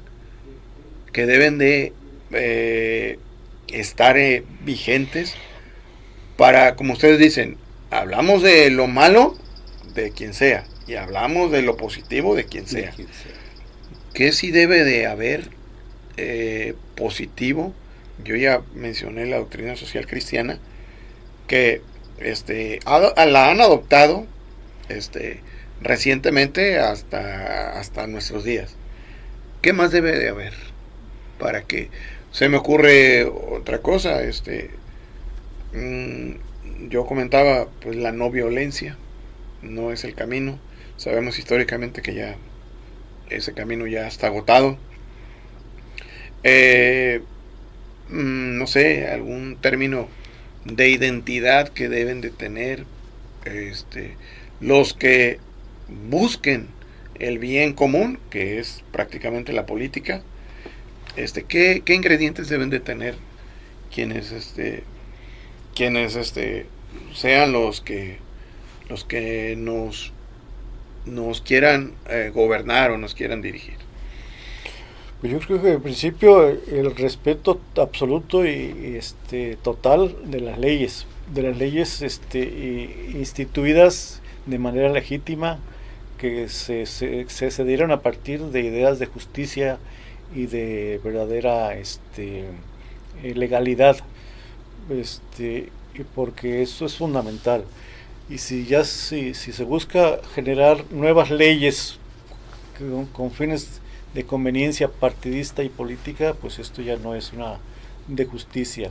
Speaker 3: que deben de estar vigentes para, como ustedes dicen, hablamos de lo malo de quien sea y hablamos de lo positivo de quien sea? ¿Qué sí debe de haber positivo? Yo ya mencioné la doctrina social cristiana, que la han adoptado recientemente hasta nuestros días. ¿Qué más debe de haber? Para que se me ocurre otra cosa, yo comentaba, pues la no violencia no es el camino. Sabemos históricamente que ya ese camino ya está agotado. No sé, algún término de identidad que deben de tener los que busquen el bien común, que es prácticamente la política. ¿Qué ingredientes deben de tener quienes sean los que nos quieran gobernar o nos quieran dirigir?
Speaker 4: Pues yo creo que en principio el respeto absoluto y total de las leyes instituidas de manera legítima, que se dieron a partir de ideas de justicia y de verdadera legalidad, porque eso es fundamental. Y si se busca generar nuevas leyes con fines de conveniencia partidista y política, pues esto ya no es una de justicia.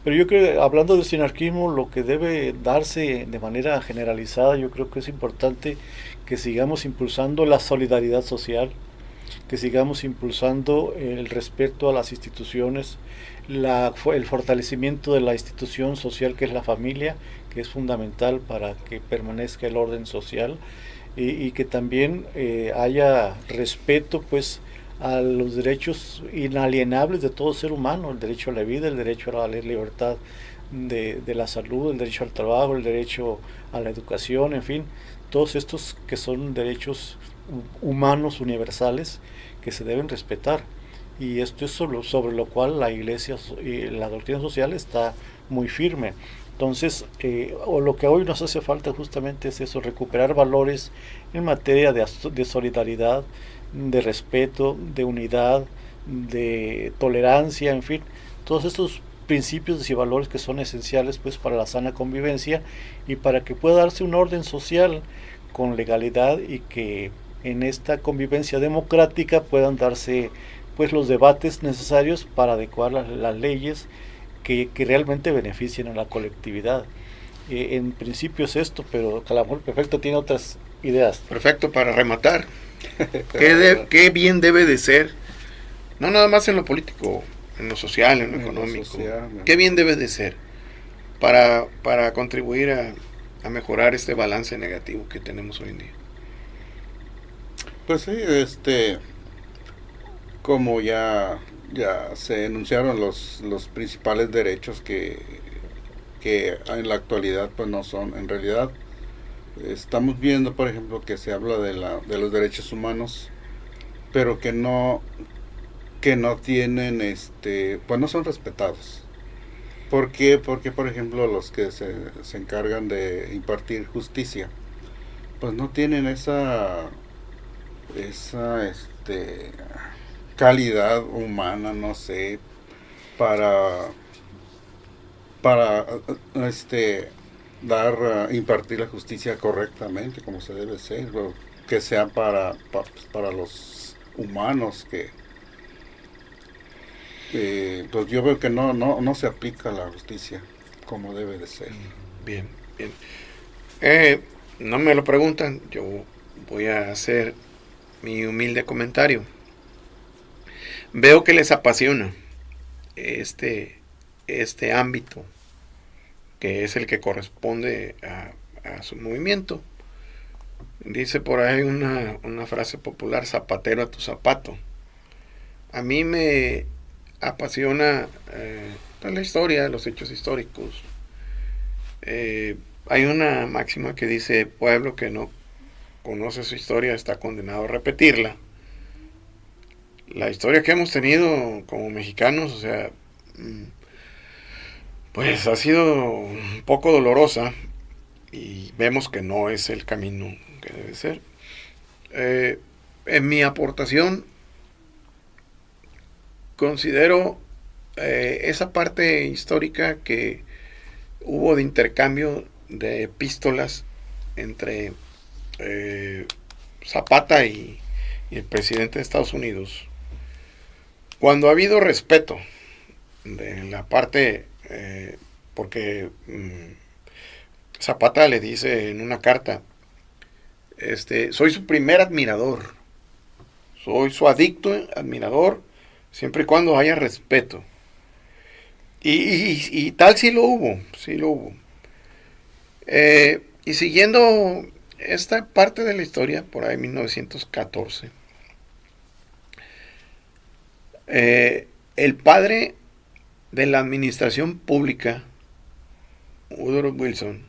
Speaker 4: Pero yo creo, hablando del sinarquismo, lo que debe darse de manera generalizada, yo creo que es importante que sigamos impulsando la solidaridad social, que sigamos impulsando el respeto a las instituciones, el fortalecimiento de la institución social que es la familia, que es fundamental para que permanezca el orden social, y que también haya respeto pues a los derechos inalienables de todo ser humano, el derecho a la vida, el derecho a la libertad de la salud, el derecho al trabajo, el derecho a la educación, en fin, todos estos que son derechos humanos universales que se deben respetar. Y esto es sobre lo cual la Iglesia y la doctrina social está muy firme. Entonces, lo que hoy nos hace falta justamente es eso, recuperar valores en materia de solidaridad, de respeto, de unidad, de tolerancia, en fin, todos estos principios y valores que son esenciales pues para la sana convivencia y para que pueda darse un orden social con legalidad, y que en esta convivencia democrática puedan darse pues los debates necesarios para adecuar las leyes que realmente beneficien a la colectividad. En principio es esto, pero Calamor Perfecto tiene otras ideas.
Speaker 3: Perfecto, para rematar, ¿qué bien debe de ser? No nada más en lo político, en lo social, en lo económico. ¿Qué bien debe de ser para contribuir a mejorar este balance negativo que tenemos hoy en día?
Speaker 5: Pues sí, como ya se enunciaron los principales derechos que en la actualidad pues no son, en realidad estamos viendo, por ejemplo, que se habla de los derechos humanos, pero que no tienen, pues no son respetados. ¿Por qué? Porque, por ejemplo, los que se encargan de impartir justicia, pues no tienen esa calidad humana, no sé, para impartir la justicia correctamente, como se debe ser, o que sea para los humanos, pues yo veo que no se aplica la justicia como debe de ser.
Speaker 3: Bien, bien. No me lo preguntan, yo voy a hacer mi humilde comentario. Veo que les apasiona este ámbito, que es el que corresponde a su movimiento. Dice por ahí una frase popular: zapatero a tu zapato. A mí me apasiona la historia, los hechos históricos. Hay una máxima que dice: pueblo que no conoce su historia está condenado a repetirla. La historia que hemos tenido como mexicanos, o sea, pues ha sido un poco dolorosa, y vemos que no es el camino que debe ser. En mi aportación considero esa parte histórica que hubo de intercambio de epístolas entre Zapata y el presidente de Estados Unidos. Cuando ha habido respeto de la parte, porque Zapata le dice en una carta: soy su primer admirador, soy su adicto admirador, siempre y cuando haya respeto. Y tal sí lo hubo, sí lo hubo. Y siguiendo esta parte de la historia, por ahí en 1914, el padre de la administración pública, Woodrow Wilson,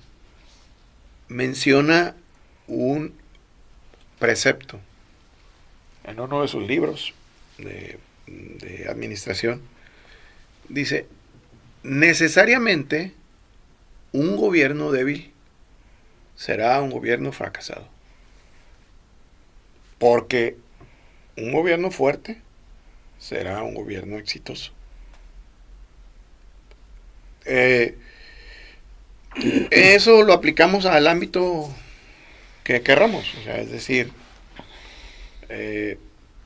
Speaker 3: menciona un precepto en uno de sus libros de administración. Dice: necesariamente un gobierno débil será un gobierno fracasado, porque un gobierno fuerte será un gobierno exitoso. Eso lo aplicamos al ámbito que querramos, o sea, es decir,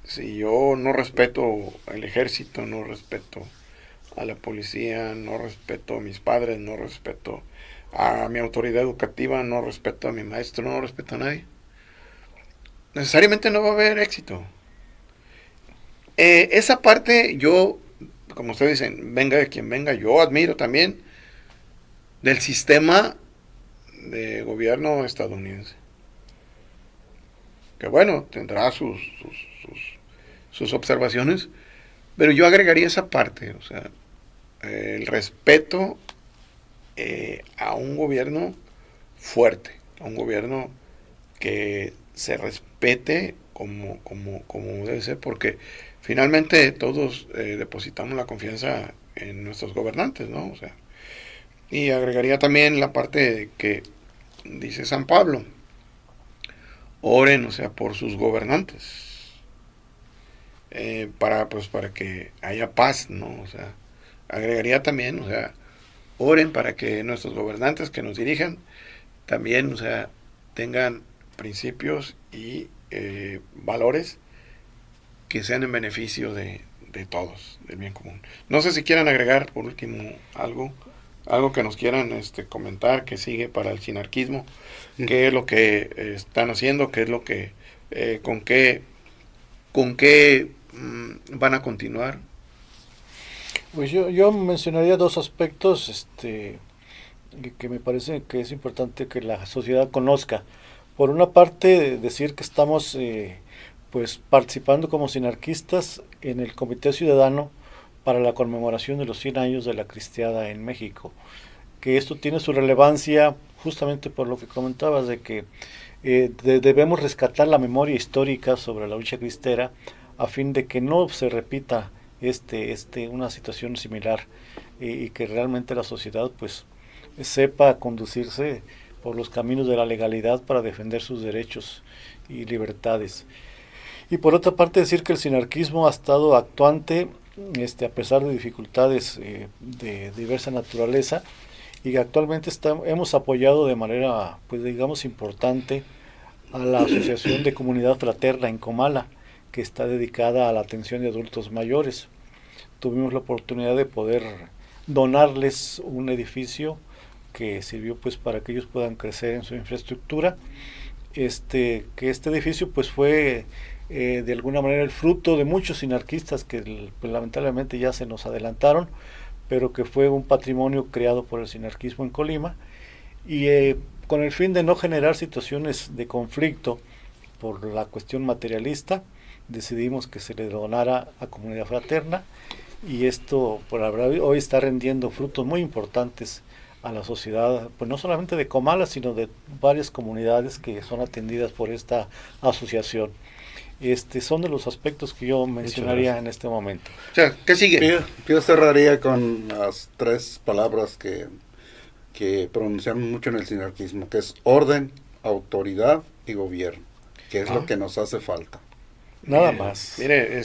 Speaker 3: si yo no respeto al ejército, no respeto a la policía, no respeto a mis padres, no respeto a mi autoridad educativa, no respeto a mi maestro, no respeto a nadie, necesariamente no va a haber éxito. Esa parte yo, como ustedes dicen, venga de quien venga, yo admiro también del sistema de gobierno estadounidense, que bueno, tendrá sus observaciones, pero yo agregaría esa parte, o sea, el respeto a un gobierno fuerte, a un gobierno que se respete como debe ser, porque finalmente todos depositamos la confianza en nuestros gobernantes, ¿no? O sea, y agregaría también la parte que dice San Pablo: oren, o sea, por sus gobernantes, para que haya paz, ¿no? O sea, agregaría también, o sea, oren para que nuestros gobernantes que nos dirijan también, o sea, tengan principios y valores que sean en beneficio de todos, del bien común. No sé si quieran agregar por último algo que nos quieran comentar, que sigue para el sinarquismo, qué es lo que están haciendo, qué es lo que con qué van a continuar.
Speaker 4: Pues yo mencionaría dos aspectos que me parece que es importante que la sociedad conozca. Por una parte, decir que estamos pues participando como sinarquistas en el Comité Ciudadano para la conmemoración de los 100 años de la Cristiada en México, que esto tiene su relevancia justamente por lo que comentabas, de que debemos rescatar la memoria histórica sobre la lucha cristera a fin de que no se repita una situación similar, y que realmente la sociedad pues sepa conducirse por los caminos de la legalidad para defender sus derechos y libertades. Y por otra parte, decir que el sinarquismo ha estado actuante a pesar de dificultades de diversa naturaleza, y actualmente hemos apoyado de manera, pues digamos, importante a la Asociación de Comunidad Fraterna en Comala, que está dedicada a la atención de adultos mayores. Tuvimos la oportunidad de poder donarles un edificio que sirvió pues para que ellos puedan crecer en su infraestructura. Que este edificio pues fue de alguna manera el fruto de muchos sinarquistas que pues, lamentablemente ya se nos adelantaron, pero que fue un patrimonio creado por el sinarquismo en Colima, y con el fin de no generar situaciones de conflicto por la cuestión materialista, decidimos que se le donara a Comunidad Fraterna, y esto por la verdad hoy está rendiendo frutos muy importantes a la sociedad, pues no solamente de Comala, sino de varias comunidades que son atendidas por esta asociación. Son de los aspectos que yo mencionaría en este momento.
Speaker 3: O sea, ¿qué sigue?
Speaker 5: Yo cerraría con las 3 palabras que pronunciamos mucho en el sinarquismo, que es orden, autoridad y gobierno, que es lo que nos hace falta.
Speaker 4: Nada más.
Speaker 3: Mire,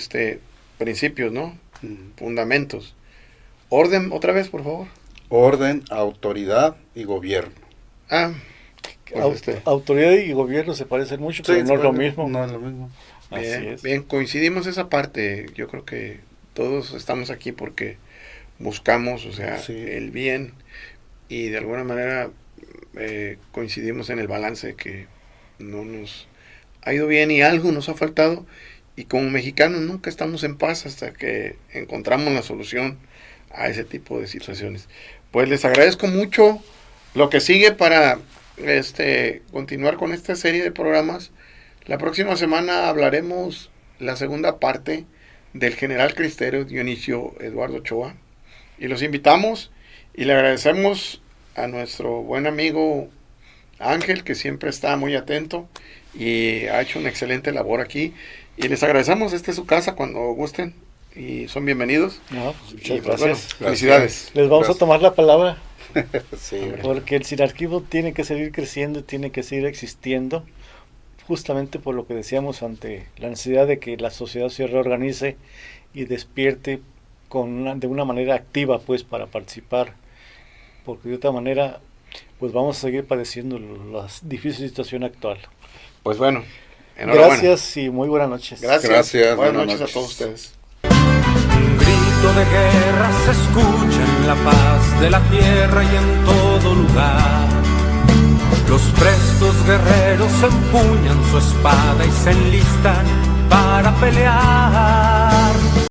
Speaker 3: principios, ¿no? Fundamentos. Orden, otra vez, por favor.
Speaker 5: Orden, autoridad y gobierno.
Speaker 3: Pues
Speaker 4: autoridad y gobierno se parecen mucho, pero no es lo mismo.
Speaker 5: No es lo mismo.
Speaker 3: Bien, coincidimos esa parte. Yo creo que todos estamos aquí porque buscamos, o sea, el bien, y de alguna manera coincidimos en el balance que no nos ha ido bien y algo nos ha faltado, y como mexicanos nunca estamos en paz hasta que encontramos la solución a ese tipo de situaciones. Pues les agradezco mucho lo que sigue para continuar con esta serie de programas. La próxima semana hablaremos la segunda parte del general cristero Dionisio Eduardo Ochoa, y los invitamos y le agradecemos a nuestro buen amigo Ángel, que siempre está muy atento y ha hecho una excelente labor aquí, y les agradecemos. Esta es su casa, cuando gusten y son bienvenidos.
Speaker 4: Muchas gracias.
Speaker 3: Bueno, felicidades.
Speaker 4: Les vamos a tomar la palabra.
Speaker 5: Sí,
Speaker 4: porque el sinarquismo tiene que seguir creciendo, tiene que seguir existiendo, justamente por lo que decíamos, ante la necesidad de que la sociedad se reorganice y despierte de una manera activa, pues, para participar, porque de otra manera pues vamos a seguir padeciendo la difícil situación actual.
Speaker 3: Pues bueno, enhorabuena.
Speaker 4: Gracias y muy buenas noches.
Speaker 3: Gracias. Buenas noches a todos ustedes.
Speaker 1: Un grito de guerra se escucha en la paz de la tierra y en todo lugar. Los prestos guerreros empuñan su espada y se enlistan para pelear.